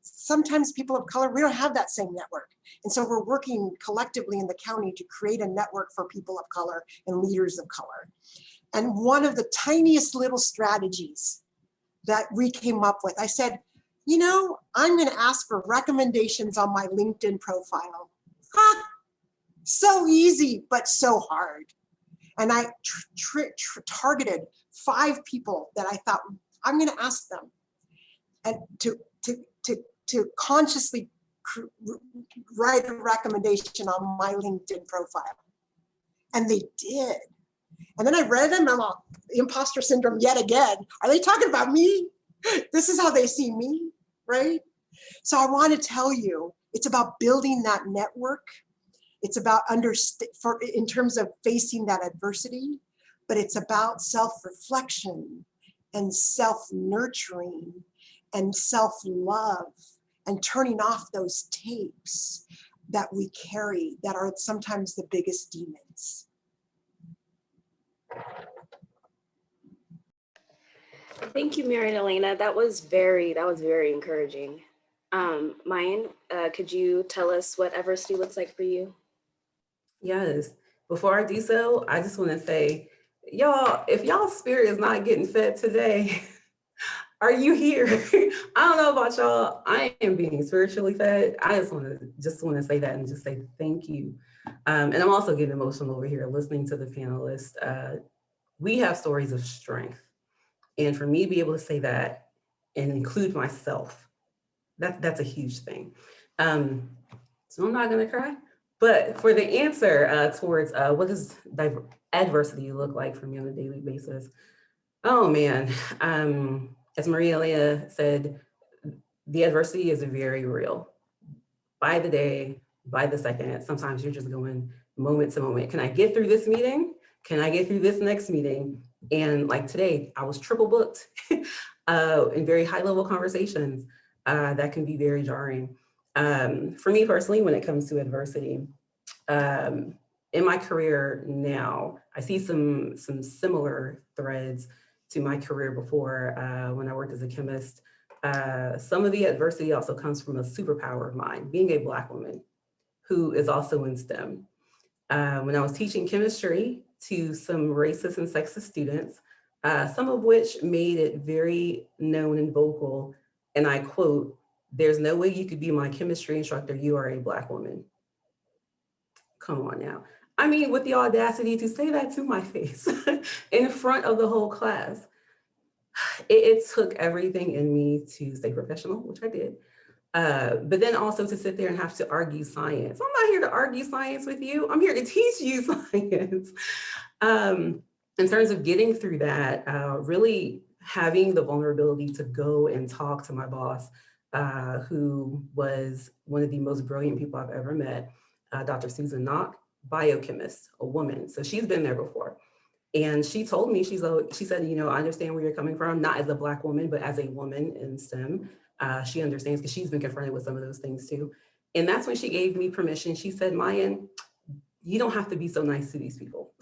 sometimes people of color, we don't have that same network. And so we're working collectively in the county to create a network for people of color and leaders of color. And one of the tiniest little strategies that we came up with, I said, I'm going to ask for recommendations on my LinkedIn profile. So easy, but so hard. And I targeted 5 people that I thought I'm going to ask them, and to consciously write a recommendation on my LinkedIn profile. And they did. And then I read them, and I'm like, imposter syndrome yet again. Are they talking about me? This is how they see me. right? So I want to tell you, it's about building that network. It's about in terms of facing that adversity, but it's about self-reflection and self-nurturing and self-love and turning off those tapes that we carry that are sometimes the biggest demons.
Thank you, Mary and Elena. That was very encouraging. Mayan, could you tell us what adversity looks like for you?
Yes. Before I do so, I just want to say, y'all, if y'all spirit is not getting fed today, are you here? I don't know about y'all. I am being spiritually fed. I just want to say that and just say thank you. And I'm also getting emotional over here listening to the panelists. We have stories of strength. And for me to be able to say that and include myself, that's a huge thing. So I'm not gonna cry, but for the answer towards what does adversity look like for me on a daily basis? Oh man, as Maria Elena said, the adversity is very real. By the day, by the second, sometimes you're just going moment to moment. Can I get through this meeting? Can I get through this next meeting? And like today, I was triple booked in very high level conversations that can be very jarring. For me personally, when it comes to adversity, in my career now, I see some similar threads to my career before when I worked as a chemist. Some of the adversity also comes from a superpower of mine, being a Black woman who is also in STEM. When I was teaching chemistry to some racist and sexist students, some of which made it very known and vocal, and I quote, "There's no way you could be my chemistry instructor, you are a Black woman." Come on now. I mean, with the audacity to say that to my face in front of the whole class. It took everything in me to stay professional, which I did. But then also to sit there and have to argue science. I'm not here to argue science with you. I'm here to teach you science. In terms of getting through that, really having the vulnerability to go and talk to my boss, who was one of the most brilliant people I've ever met, Dr. Susan Knock, biochemist, a woman. So she's been there before. And she told me, she said, you know, I understand where you're coming from, not as a Black woman, but as a woman in STEM. She understands because she's been confronted with some of those things too. And that's when she gave me permission. She said, Mayan, you don't have to be so nice to these people.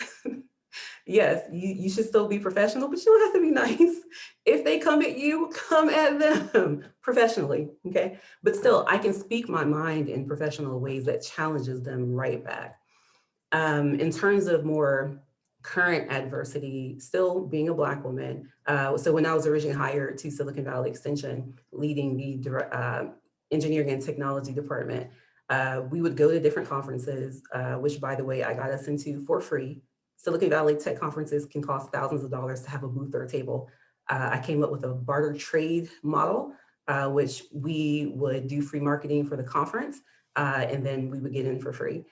Yes, you should still be professional, but you don't have to be nice. If they come at you, come at them professionally, okay? But still, I can speak my mind in professional ways that challenges them right back. In terms of more current adversity, still being a Black woman. So when I was originally hired to Silicon Valley Extension, leading the engineering and technology department, we would go to different conferences, which by the way, I got us into for free. Silicon Valley tech conferences can cost thousands of dollars to have a booth or a table. I came up with a barter trade model, which we would do free marketing for the conference, and then we would get in for free.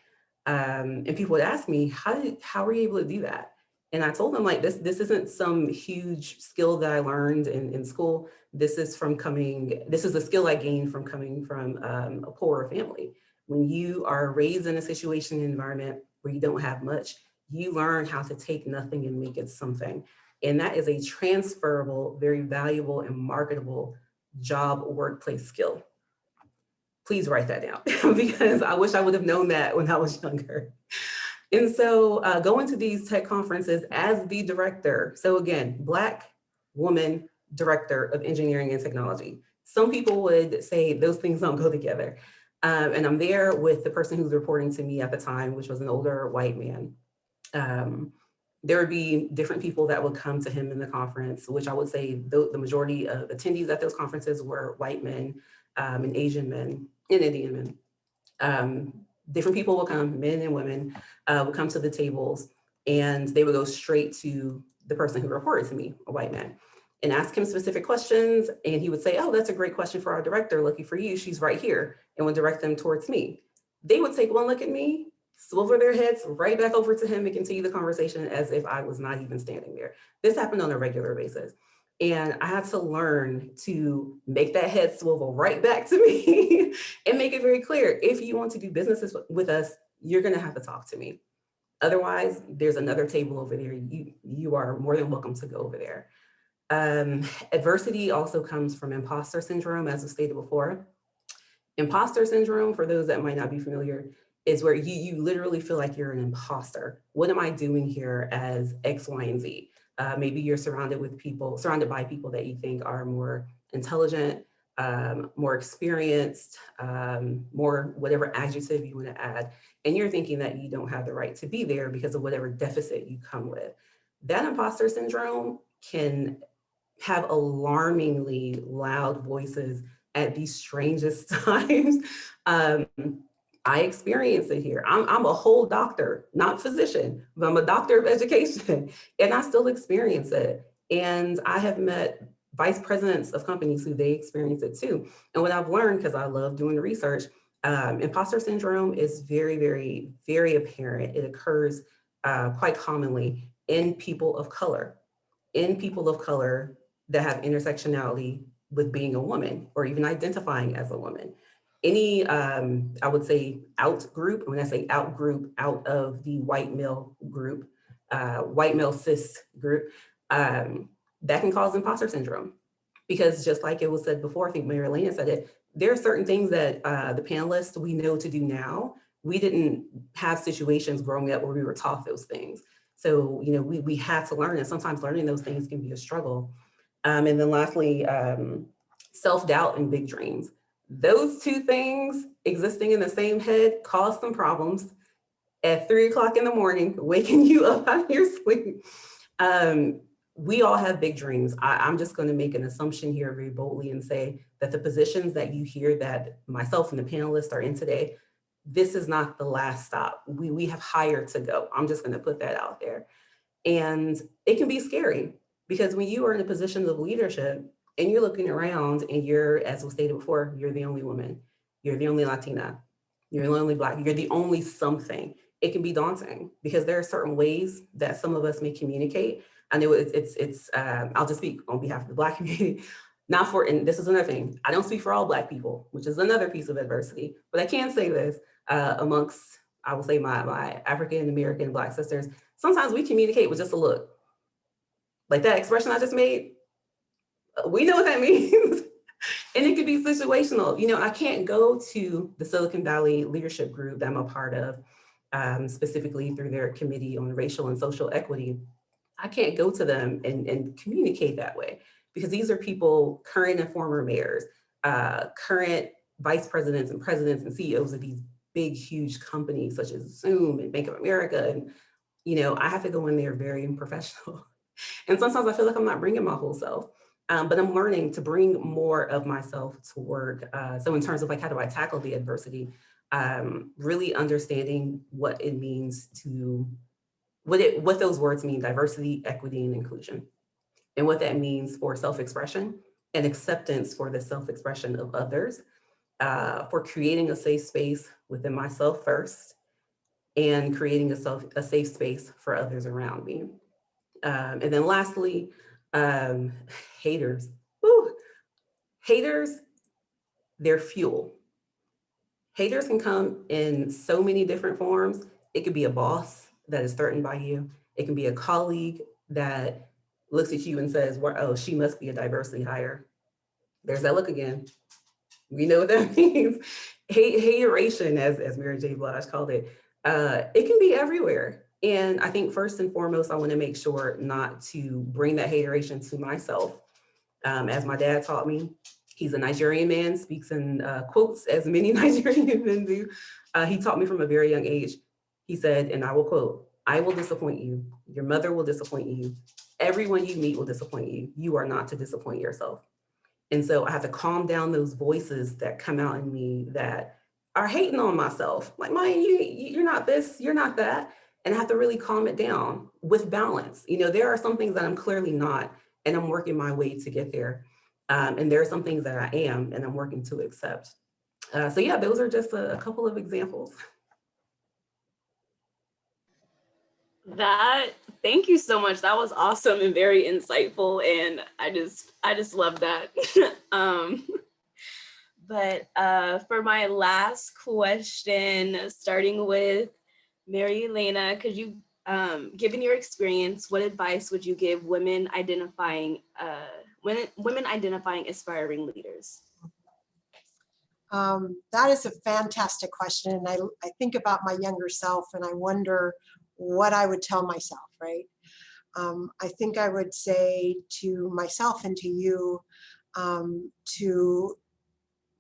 And people would ask me, how were you able to do that? And I told them, like, this isn't some huge skill that I learned in school. This is a skill I gained from coming from a poorer family. When you are raised in a situation and environment where you don't have much, you learn how to take nothing and make it something. And that is a transferable, very valuable and marketable job or workplace skill. Please write that down because I wish I would have known that when I was younger. And so going to these tech conferences as the director. So again, Black woman director of engineering and technology. Some people would say those things don't go together. And I'm there with the person who's reporting to me at the time, which was an older white man. There would be different people that would come to him in the conference, which I would say the majority of attendees at those conferences were white men and Asian men and Indian men. Different people will come, men and women would come to the tables and they would go straight to the person who reported to me, a white man, and ask him specific questions. And he would say, oh, that's a great question for our director. Lucky for you, she's right here, and would direct them towards me. They would take one look at me, swivel their heads right back over to him and continue the conversation as if I was not even standing there. This happened on a regular basis. And I had to learn to make that head swivel right back to me and make it very clear, if you want to do businesses with us, you're gonna have to talk to me. Otherwise, there's another table over there. You are more than welcome to go over there. Adversity also comes from imposter syndrome, as was stated before. Imposter syndrome, for those that might not be familiar, is where you literally feel like you're an imposter. What am I doing here as X, Y, and Z? Maybe you're surrounded by people that you think are more intelligent, more experienced, more whatever adjective you want to add. And you're thinking that you don't have the right to be there because of whatever deficit you come with. That imposter syndrome can have alarmingly loud voices at the strangest times. I experience it here. I'm a whole doctor, not physician, but I'm a doctor of education, and I still experience it. And I have met vice presidents of companies who they experience it too. And what I've learned, because I love doing research, imposter syndrome is very, very, very apparent. It occurs quite commonly in people of color. That have intersectionality with being a woman or even identifying as a woman. Any, I would say, out group, when I say out group, out of the white male group, white male cis group, that can cause imposter syndrome. Because just like it was said before, I think Mayor Elena said it, there are certain things that the panelists we know to do now. We didn't have situations growing up where we were taught those things. So, you know, we had to learn, and sometimes learning those things can be a struggle. And then lastly, self-doubt and big dreams. Those two things existing in the same head cause some problems at 3 o'clock in the morning, waking you up out of your sleep. We all have big dreams. I'm just going to make an assumption here very boldly and say that the positions that you hear that myself and the panelists are in today, this is not the last stop. We have higher to go. I'm just going to put that out there. And it can be scary because when you are in a position of leadership and you're looking around and you're, as was stated before, you're the only woman, you're the only Latina, you're the only Black, you're the only something. It can be daunting because there are certain ways that some of us may communicate. I know I'll just speak on behalf of the Black community, and this is another thing, I don't speak for all Black people, which is another piece of adversity, but I can say this amongst, I will say my African American Black sisters, sometimes we communicate with just a look. Like that expression I just made, we know what that means. And it could be situational. You know, I can't go to the Silicon Valley leadership group that I'm a part of, specifically through their committee on racial and social equity. I can't go to them and communicate that way because these are people, current and former mayors, current vice presidents and presidents and CEOs of these big, huge companies such as Zoom and Bank of America. And, you know, I have to go in there very professional. And sometimes I feel like I'm not bringing my whole self, but I'm learning to bring more of myself to work. So in terms of like, how do I tackle the adversity? Really understanding what it means to, what those words mean, diversity, equity, and inclusion. And what that means for self-expression and acceptance for the self-expression of others, for creating a safe space within myself first, and creating a safe space for others around me. And then lastly, haters. Woo. Haters, they're fuel. Haters can come in so many different forms. It could be a boss that is threatened by you. It can be a colleague that looks at you and says, well, oh, she must be a diversity hire. There's that look again. We know what that means. Hateration, as Mary J. Blige called it, it can be everywhere. And I think first and foremost, I want to make sure not to bring that hateration to myself. As my dad taught me, he's a Nigerian man, speaks in quotes as many Nigerian men do. He taught me from a very young age. He said, and I will quote, "I will disappoint you. Your mother will disappoint you. Everyone you meet will disappoint you. You are not to disappoint yourself." And so I have to calm down those voices that come out in me that are hating on myself. Like, Maya, you're not this, you're not that. And I have to really calm it down with balance. You know, there are some things that I'm clearly not, and I'm working my way to get there. And there are some things that I am, and I'm working to accept. So yeah, those are just a couple of examples.
Thank you so much. That was awesome and very insightful. And I just love that. But for my last question, starting with Mary Elena, could you, given your experience, what advice would you give women identifying aspiring leaders?
That is a fantastic question. And I think about my younger self and I wonder what I would tell myself, right? I think I would say to myself and to you to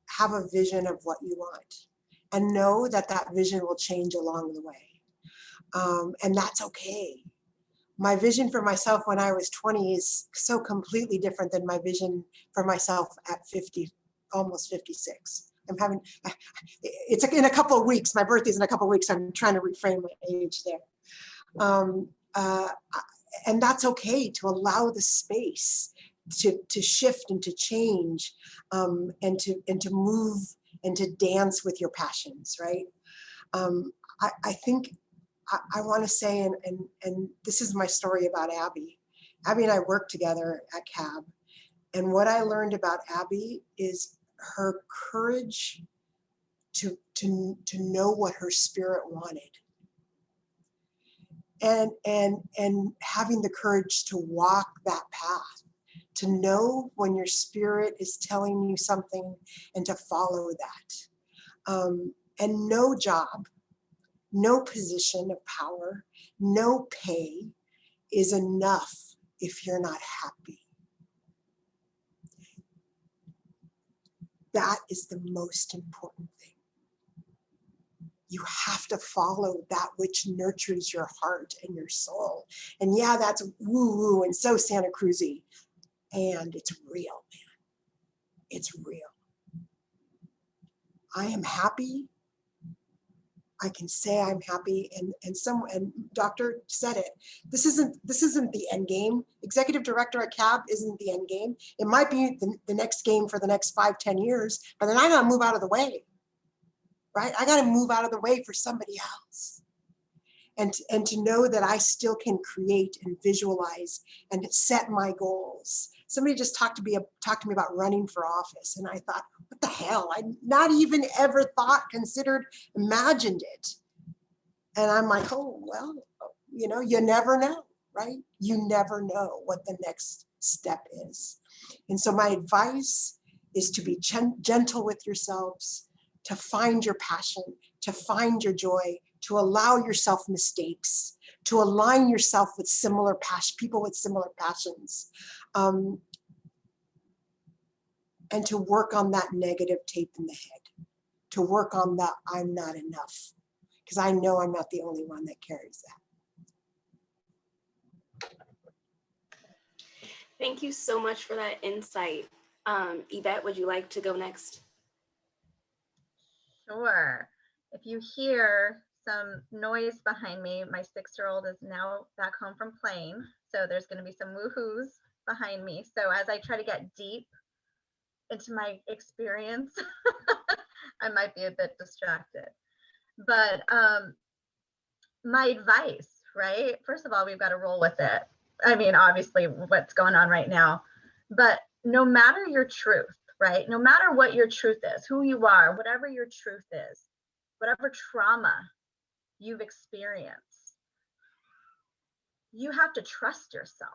have a vision of what you want and know that that vision will change along the way. And that's okay. My vision for myself when I was 20 is so completely different than my vision for myself at 50, almost 56. It's in a couple of weeks. My birthday's in a couple of weeks. I'm trying to reframe my age there. And that's okay to allow the space to shift and to change and to move and to dance with your passions, right? I think I want to say, and this is my story about Abby. Abby and I worked together at CAB. And what I learned about Abby is her courage to know what her spirit wanted. And having the courage to walk that path, to know when your spirit is telling you something and to follow that. And no job, no position of power, no pay is enough if you're not happy. That is the most important thing. You have to follow that which nurtures your heart and your soul. And yeah, that's woo-woo and so Santa Cruz-y. And it's real, man. It's real. I am happy. I can say I'm happy, and Doctor said it. This isn't the end game. Executive director at CAB isn't the end game. It might be the next game for the next 5-10 years, but then I gotta move out of the way, right? I gotta move out of the way for somebody else, and to know that I still can create and visualize and set my goals. Somebody just talked to me about running for office, and I thought, what the hell? I not even ever thought, considered, imagined it. And I'm like, oh, well, you know, you never know, right? You never know what the next step is. And so my advice is to be gentle with yourselves, to find your passion, to find your joy, to allow yourself mistakes, to align yourself with similar people with similar passions. And to work on that negative tape in the head, to work on that I'm not enough, because I know I'm not the only one that carries that.
Thank you so much for that insight. Yvette, would you like to go next?
Sure. If you hear some noise behind me, my 6-year-old is now back home from playing. So there's going to be some woohoos behind me. So as I try to get deep into my experience, I might be a bit distracted. But my advice, right? First of all, we've got to roll with it. I mean, obviously what's going on right now, but no matter your truth, right? No matter what your truth is, who you are, whatever your truth is, whatever trauma you've experienced, you have to trust yourself.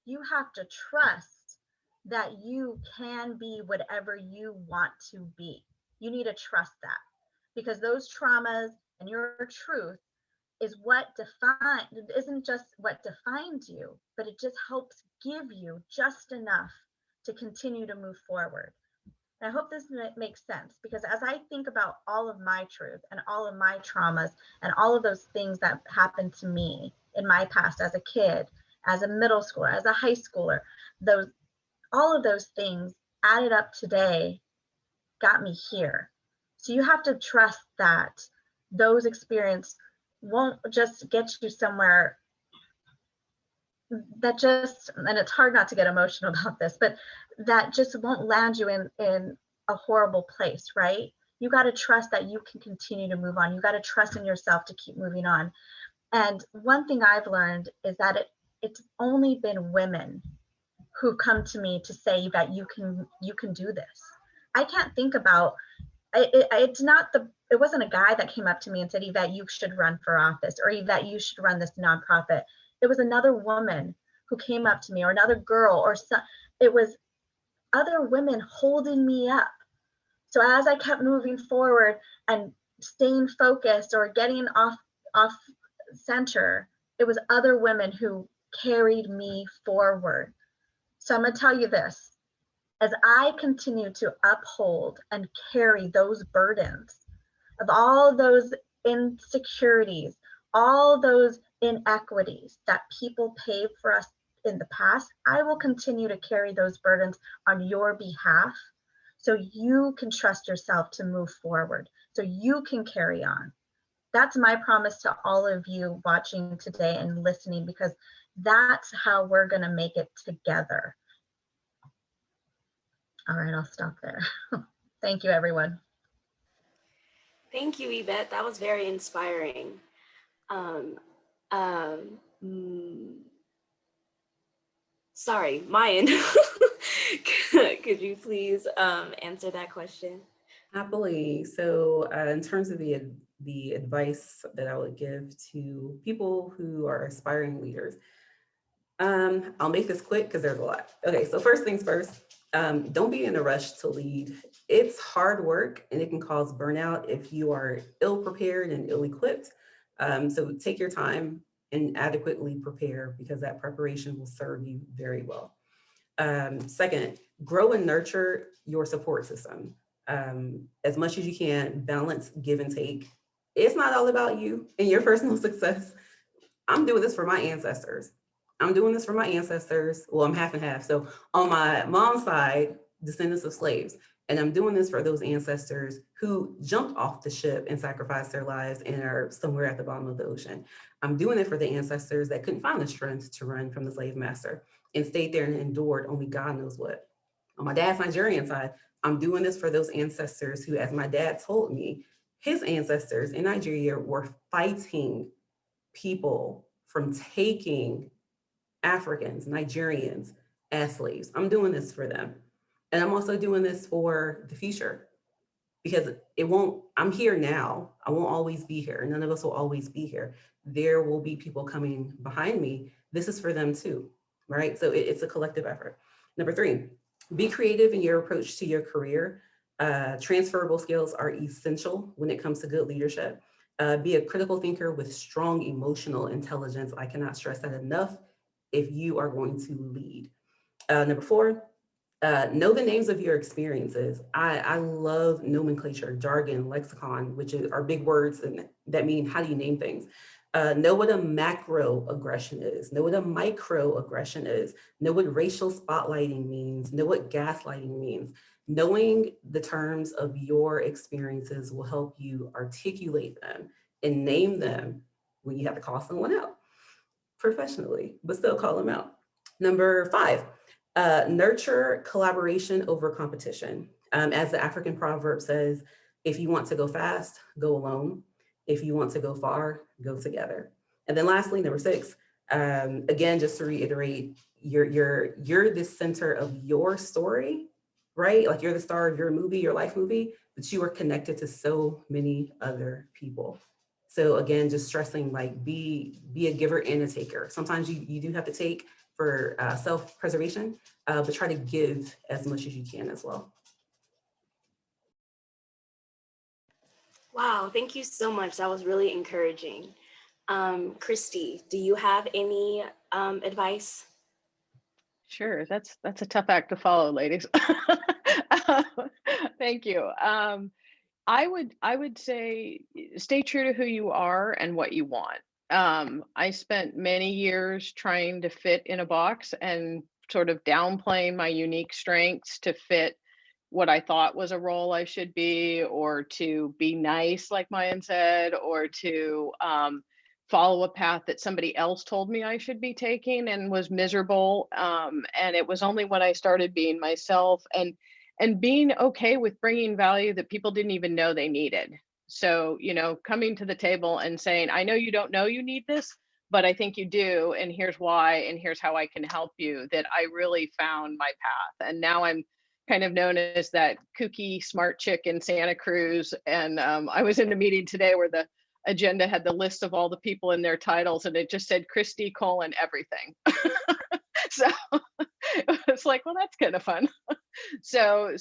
You have to trust that you can be whatever you want to be. You need to trust that, because those traumas and your truth is what isn't just what defines you, but it just helps give you just enough to continue to move forward. And I hope this makes sense, because as I think about all of my truth and all of my traumas and all of those things that happened to me in my past as a kid, as a middle schooler, as a high schooler, all of those things added up today got me here. So you have to trust that those experiences won't just get you somewhere that just, and it's hard not to get emotional about this, but that just won't land you in a horrible place, right? You got to trust that you can continue to move on. You got to trust in yourself to keep moving on. And one thing I've learned is that it's only been women who come to me to say that you can do this. I can't think about it's not it wasn't a guy that came up to me and said, Yvette, you should run for office, or Yvette, you should run this nonprofit. It was another woman who came up to me, or another girl, or it was other women holding me up. So as I kept moving forward and staying focused or getting off center, it was other women who carried me forward. So I'm going to tell you this. As I continue to uphold and carry those burdens of all those insecurities, all those inequities that people paved for us in the past, I will continue to carry those burdens on your behalf so you can trust yourself to move forward, so you can carry on. That's my promise to all of you watching today and listening, because that's how we're going to make it together. All right, I'll stop there. Thank you, everyone.
Thank you, Yvette. That was very inspiring. Sorry, Mayan, could you please answer that question?
Happily. So in terms of the advice that I would give to people who are aspiring leaders, I'll make this quick because there's a lot. Okay, so first things first, don't be in a rush to lead. It's hard work and it can cause burnout if you are ill-prepared and ill-equipped. So take your time and adequately prepare, because that preparation will serve you very well. Second, grow and nurture your support system. As much as you can, balance give and take. It's not all about you and your personal success. I'm doing this for my ancestors. I'm doing this for my ancestors. Well, I'm half and half. So on my mom's side, descendants of slaves. And I'm doing this for those ancestors who jumped off the ship and sacrificed their lives and are somewhere at the bottom of the ocean. I'm doing it for the ancestors that couldn't find the strength to run from the slave master and stayed there and endured only God knows what. On my dad's Nigerian side, I'm doing this for those ancestors who, as my dad told me, his ancestors in Nigeria were fighting people from taking Africans, Nigerians as slaves. I'm doing this for them. And I'm also doing this for the future, because I'm here now. I won't always be here. None of us will always be here. There will be people coming behind me. This is for them too, right? So it's a collective effort. Number 3, be creative in your approach to your career. Transferable skills are essential when it comes to good leadership. Be a critical thinker with strong emotional intelligence. I cannot stress that enough if you are going to lead. Number 4, know the names of your experiences. I love nomenclature, jargon, lexicon, which are big words and that mean how do you name things. Know what a macro aggression is. Know what a micro aggression is. Know what racial spotlighting means. Know what gaslighting means. Knowing the terms of your experiences will help you articulate them and name them when you have to call someone out professionally, but still call them out. Number 5, nurture collaboration over competition. As the African proverb says, if you want to go fast, go alone. If you want to go far, go together. And then lastly, number 6, again, just to reiterate, you're the center of your story, right? Like you're the star of your movie, your life movie, but you are connected to so many other people. So again, just stressing, like be a giver and a taker. Sometimes you do have to take for self-preservation, but try to give as much as you can as well.
Wow, thank you so much. That was really encouraging. Christy, do you have any advice?
Sure, that's a tough act to follow, ladies. Thank you. I would say stay true to who you are and what you want. I spent many years trying to fit in a box and sort of downplaying my unique strengths to fit what I thought was a role I should be, or to be nice, like Mayan said, or to follow a path that somebody else told me I should be taking and was miserable. And it was only when I started being myself and being okay with bringing value that people didn't even know they needed. So, coming to the table and saying, I know you don't know you need this, but I think you do, and here's why, and here's how I can help you, that I really found my path. And now I'm kind of known as that kooky smart chick in Santa Cruz. And I was in a meeting today where the agenda had the list of all the people in their titles, and it just said Christy : everything. So it's like, well, that's kind of fun. So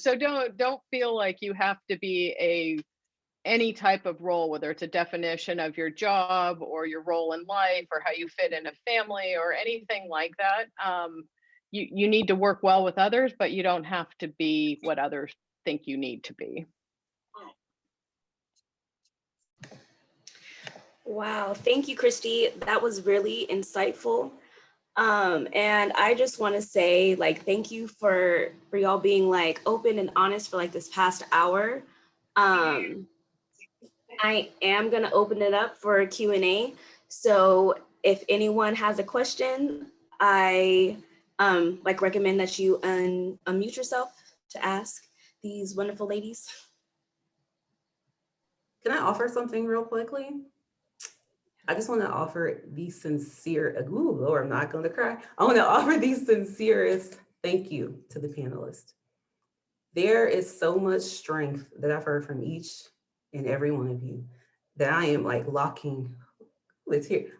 don't feel like you have to be any type of role, whether it's a definition of your job or your role in life or how you fit in a family or anything like that. You need to work well with others, but you don't have to be what others think you need to be.
Wow, thank you, Christy. That was really insightful. And I just want to say, like, thank you for y'all being like open and honest for like this past hour. I am gonna open it up for a Q&A. So if anyone has a question, I like recommend that you unmute yourself to ask these wonderful ladies.
Can I offer something real quickly? I just want to offer the sincere, ooh, Lord, I'm not going to cry. I want to offer the sincerest thank you to the panelists. There is so much strength that I've heard from each and every one of you that I am like locking,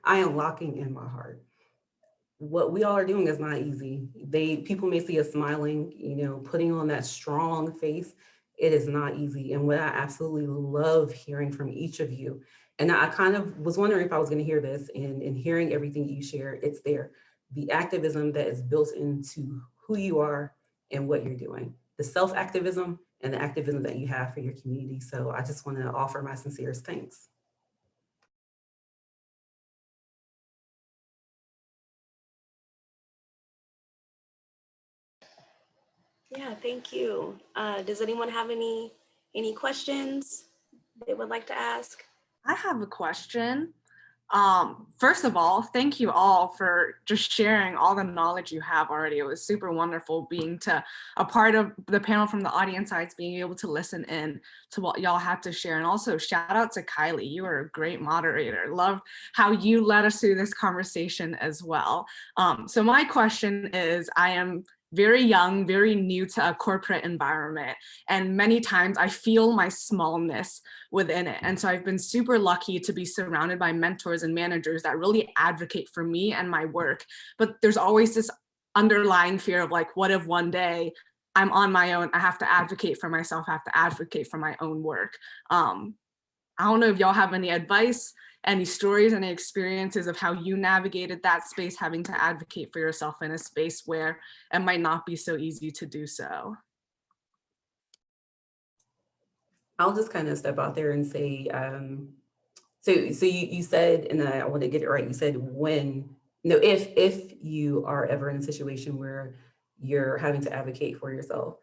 I am locking in my heart. What we all are doing is not easy. People may see us smiling, putting on that strong face. It is not easy. And what I absolutely love hearing from each of you, and I kind of was wondering if I was going to hear this, and hearing everything you share, it's there. The activism that is built into who you are and what you're doing, the self-activism and the activism that you have for your community. So I just want to offer my sincerest thanks.
Yeah, thank you. Does anyone have any questions they would like to ask?
I have a question. First of all, thank you all for just sharing all the knowledge you have already. It was super wonderful being a part of the panel from the audience sides, being able to listen in to what y'all had to share. And also shout out to Kylie. You are a great moderator. Love how you led us through this conversation as well. So my question is, I am very young, very new to a corporate environment. And many times I feel my smallness within it. And so I've been super lucky to be surrounded by mentors and managers that really advocate for me and my work. But there's always this underlying fear of like, what if one day I'm on my own, I have to advocate for myself, I have to advocate for my own work. I don't know if y'all have any advice, any stories, any experiences of how you navigated that space, having to advocate for yourself in a space where it might not be so easy to do so.
I'll just kind of step out there and say, so you said, and I want to get it right, you said if you are ever in a situation where you're having to advocate for yourself,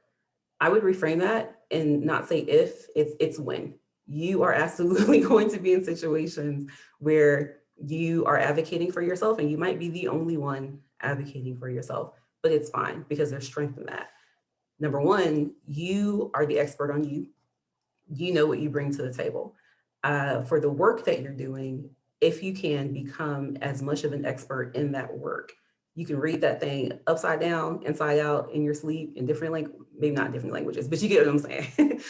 I would reframe that and not say if, it's when. You are absolutely going to be in situations where you are advocating for yourself, and you might be the only one advocating for yourself, but it's fine because there's strength in that. Number one, you are the expert on you. You know what you bring to the table. For the work that you're doing, if you can become as much of an expert in that work, you can read that thing upside down, inside out, in your sleep, in different maybe not different languages, but you get what I'm saying.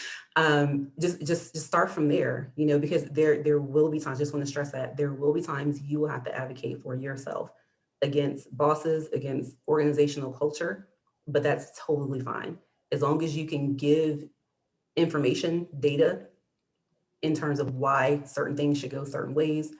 Just start from there, because there will be times, just want to stress that there will be times you will have to advocate for yourself against bosses, against organizational culture, but that's totally fine. As long as you can give information, data, in terms of why certain things should go certain ways,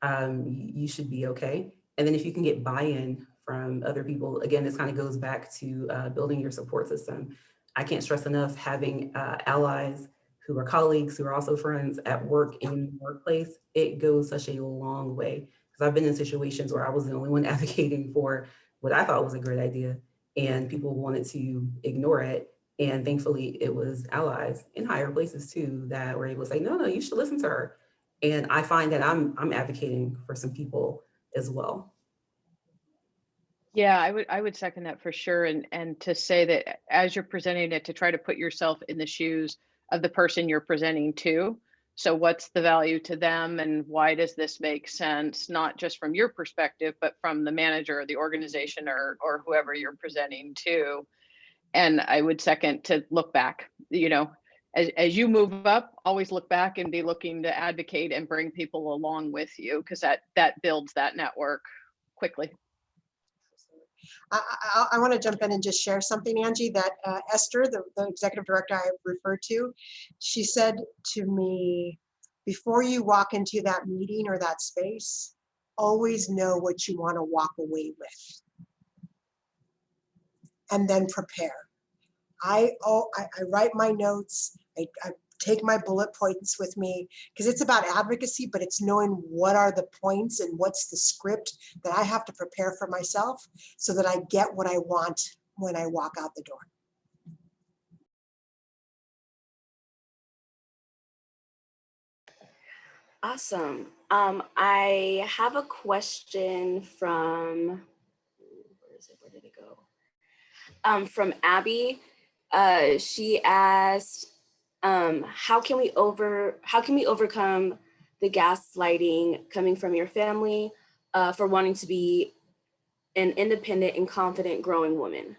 you should be okay. And then if you can get buy-in from other people, again, this kind of goes back to building your support system. I can't stress enough having allies who are colleagues, who are also friends at work, in the workplace. It goes such a long way. Because I've been in situations where I was the only one advocating for what I thought was a great idea, and people wanted to ignore it. And thankfully, it was allies in higher places too that were able to say, no, you should listen to her. And I find that I'm advocating for some people as well.
Yeah, I would second that for sure. And to say that as you're presenting it, to try to put yourself in the shoes of the person you're presenting to. So what's the value to them and why does this make sense? Not just from your perspective, but from the manager or the organization or whoever you're presenting to. And I would second to look back, you know, as you move up, always look back and be looking to advocate and bring people along with you, because that builds that network quickly.
I want to jump in and just share something, Angie, that Esther, the executive director I referred to, she said to me, before you walk into that meeting or that space, always know what you want to walk away with and then prepare. I write my notes, I take my bullet points with me, because it's about advocacy, but it's knowing what are the points and what's the script that I have to prepare for myself so that I get what I want when I walk out the door.
Awesome. I have a question from, where is it? Where did it go? From Abby. She asked, how can we overcome the gaslighting coming from your family for wanting to be an independent and confident growing woman?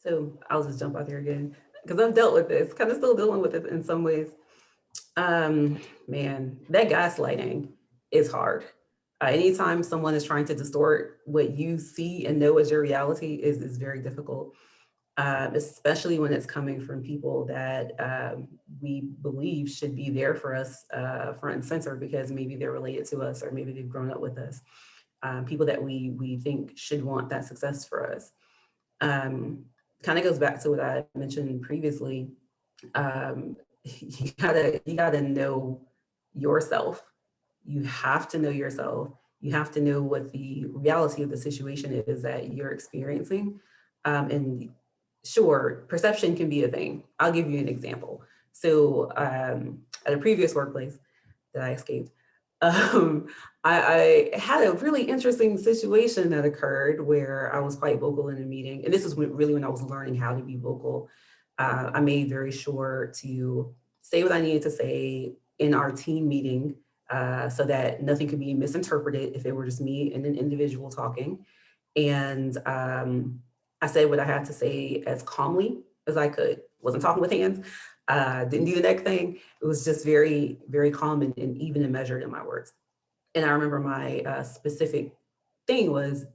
So I'll just jump out there again because I've dealt with this, kind of still dealing with it in some ways. Man, that gaslighting is hard. Anytime someone is trying to distort what you see and know as your reality is very difficult, especially when it's coming from people that we believe should be there for us front and center because maybe they're related to us or maybe they've grown up with us. People that we think should want that success for us. Kind of goes back to what I mentioned previously. You gotta know yourself. You have to know yourself. You have to know what the reality of the situation is that you're experiencing. And sure, perception can be a thing. I'll give you an example. So at a previous workplace that I escaped, I had a really interesting situation that occurred where I was quite vocal in a meeting. And this is really when I was learning how to be vocal. I made very sure to say what I needed to say in our team meeting so that nothing could be misinterpreted if it were just me and an individual talking. And I said what I had to say as calmly as I could. Wasn't talking with hands. Didn't do the neck thing. It was just very, very calm and even and measured in my words. And I remember my specific thing was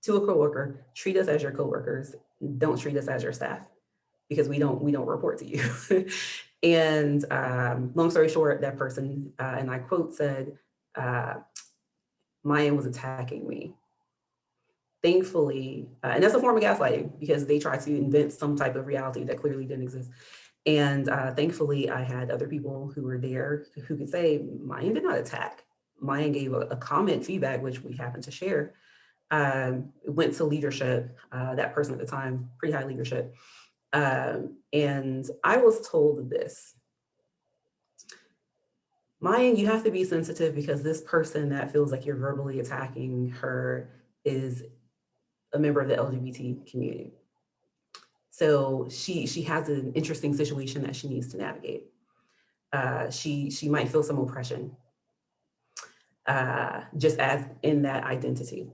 to a coworker: treat us as your coworkers. Don't treat us as your staff because we don't report to you. And long story short, that person, and I quote, said, Mayan was attacking me. Thankfully, and that's a form of gaslighting because they try to invent some type of reality that clearly didn't exist. And thankfully, I had other people who were there who could say, Mayan did not attack. Mayan gave a comment feedback, which we happened to share. It went to leadership, that person at the time, pretty high leadership. And I was told this: Mayan, you have to be sensitive because this person that feels like you're verbally attacking her is a member of the LGBT community. So she has an interesting situation that she needs to navigate. She might feel some oppression, just as in that identity.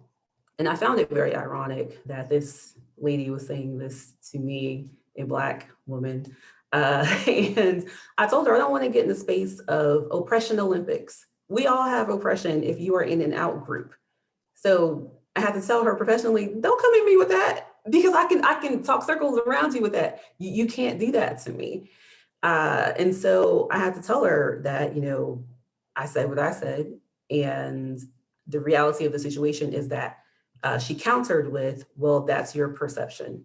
And I found it very ironic that this lady was saying this to me, a Black woman. And I told her I don't want to get in the space of oppression Olympics. We all have oppression if you are in an out group. So I had to tell her professionally, don't come at me with that because I can talk circles around you with that. You can't do that to me. And so I had to tell her that, I said what I said. And the reality of the situation is that she countered with, well, that's your perception.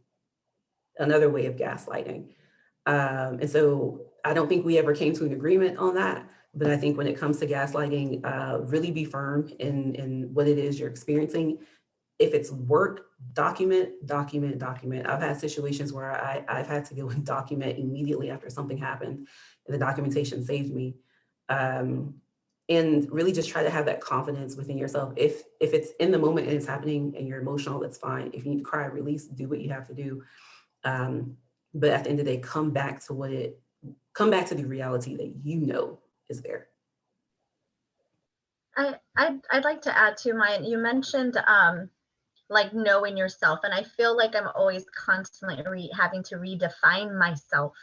Another way of gaslighting. And so I don't think we ever came to an agreement on that. But I think when it comes to gaslighting, really be firm in what it is you're experiencing. If it's work, document. I've had situations where I've had to go and document immediately after something happened, and the documentation saved me. And really just try to have that confidence within yourself. If it's in the moment and it's happening and you're emotional, that's fine. If you need to cry, release, do what you have to do. But at the end of the day, come back to the reality that you know is there.
I'd like to add to mine. You mentioned like knowing yourself, and I feel like I'm always constantly having to redefine myself,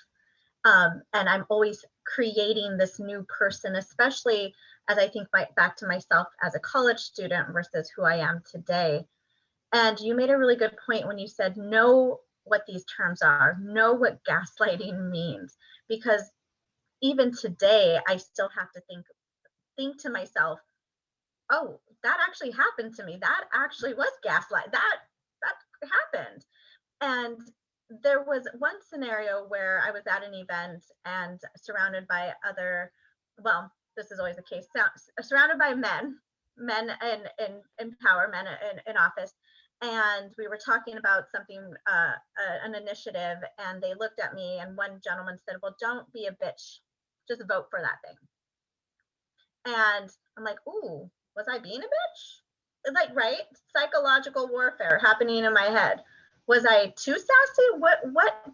and I'm always creating this new person, especially as I think back to myself as a college student versus who I am today. And you made a really good point when you said know what these terms are, know what gaslighting means, because even today I still have to think to myself, oh, that actually happened to me. That actually was gaslight. That happened. And there was one scenario where I was at an event and surrounded by other, well, this is always the case, surrounded by men in power, men in office. And we were talking about something, an initiative, and they looked at me, and one gentleman said, well, don't be a bitch, just vote for that thing. And I'm like, ooh, was I being a bitch? Like, right? Psychological warfare happening in my head. Was I too sassy? What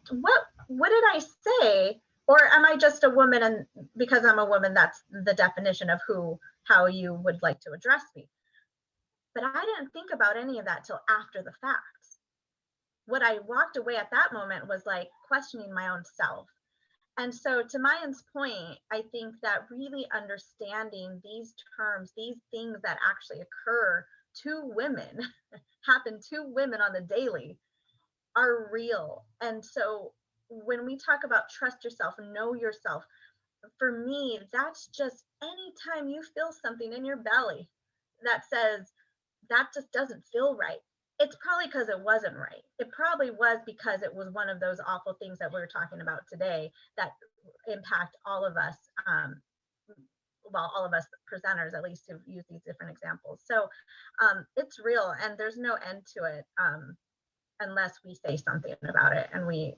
did I say? Or am I just a woman, and because I'm a woman, that's the definition of how you would like to address me? But I didn't think about any of that till after the fact. What I walked away at that moment was like questioning my own self. And so to Mayan's point, I think that really understanding these terms, these things that actually occur to women, happen to women on the daily, are real. And so when we talk about trust yourself, know yourself, for me, that's just anytime you feel something in your belly that says, that just doesn't feel right. It's probably because it wasn't right. It probably was because it was one of those awful things that we were talking about today that impact all of us, well, all of us presenters, at least, who use these different examples. So it's real, and there's no end to it unless we say something about it, and we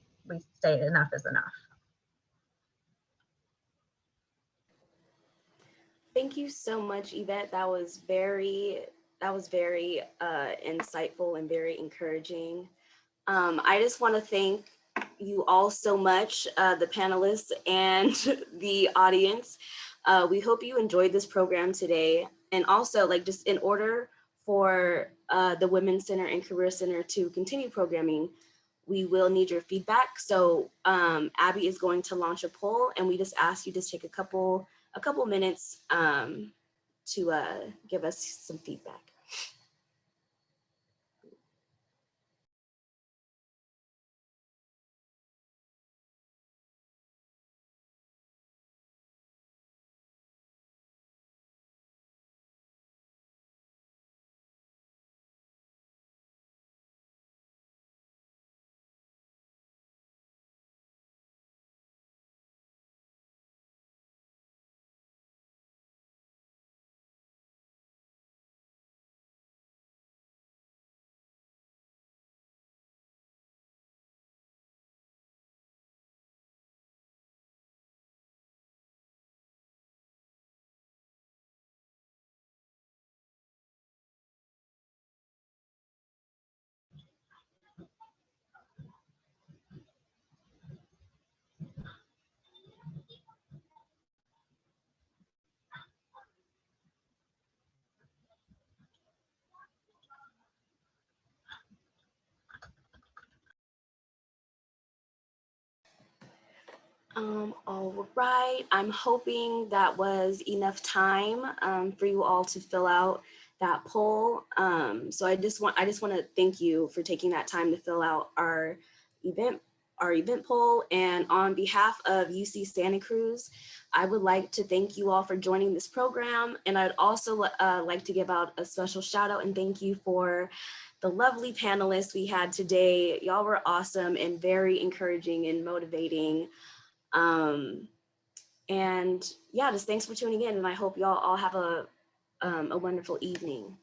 say enough is enough.
Thank you so much, Yvette. That was very insightful and very encouraging. I just want to thank you all so much, the panelists and the audience. We hope you enjoyed this program today. And also, like, just in order for the Women's Center and Career Center to continue programming, we will need your feedback. So Abby is going to launch a poll, and we just ask you to take a couple minutes to give us some feedback. All right, I'm hoping that was enough time for you all to fill out that poll. So I just want to thank you for taking that time to fill out our event poll. And on behalf of UC Santa Cruz, I would like to thank you all for joining this program. And I'd also like to give out a special shout out and thank you for the lovely panelists we had today. Y'all were awesome and very encouraging and motivating. And yeah, just thanks for tuning in, and I hope y'all all have a wonderful evening.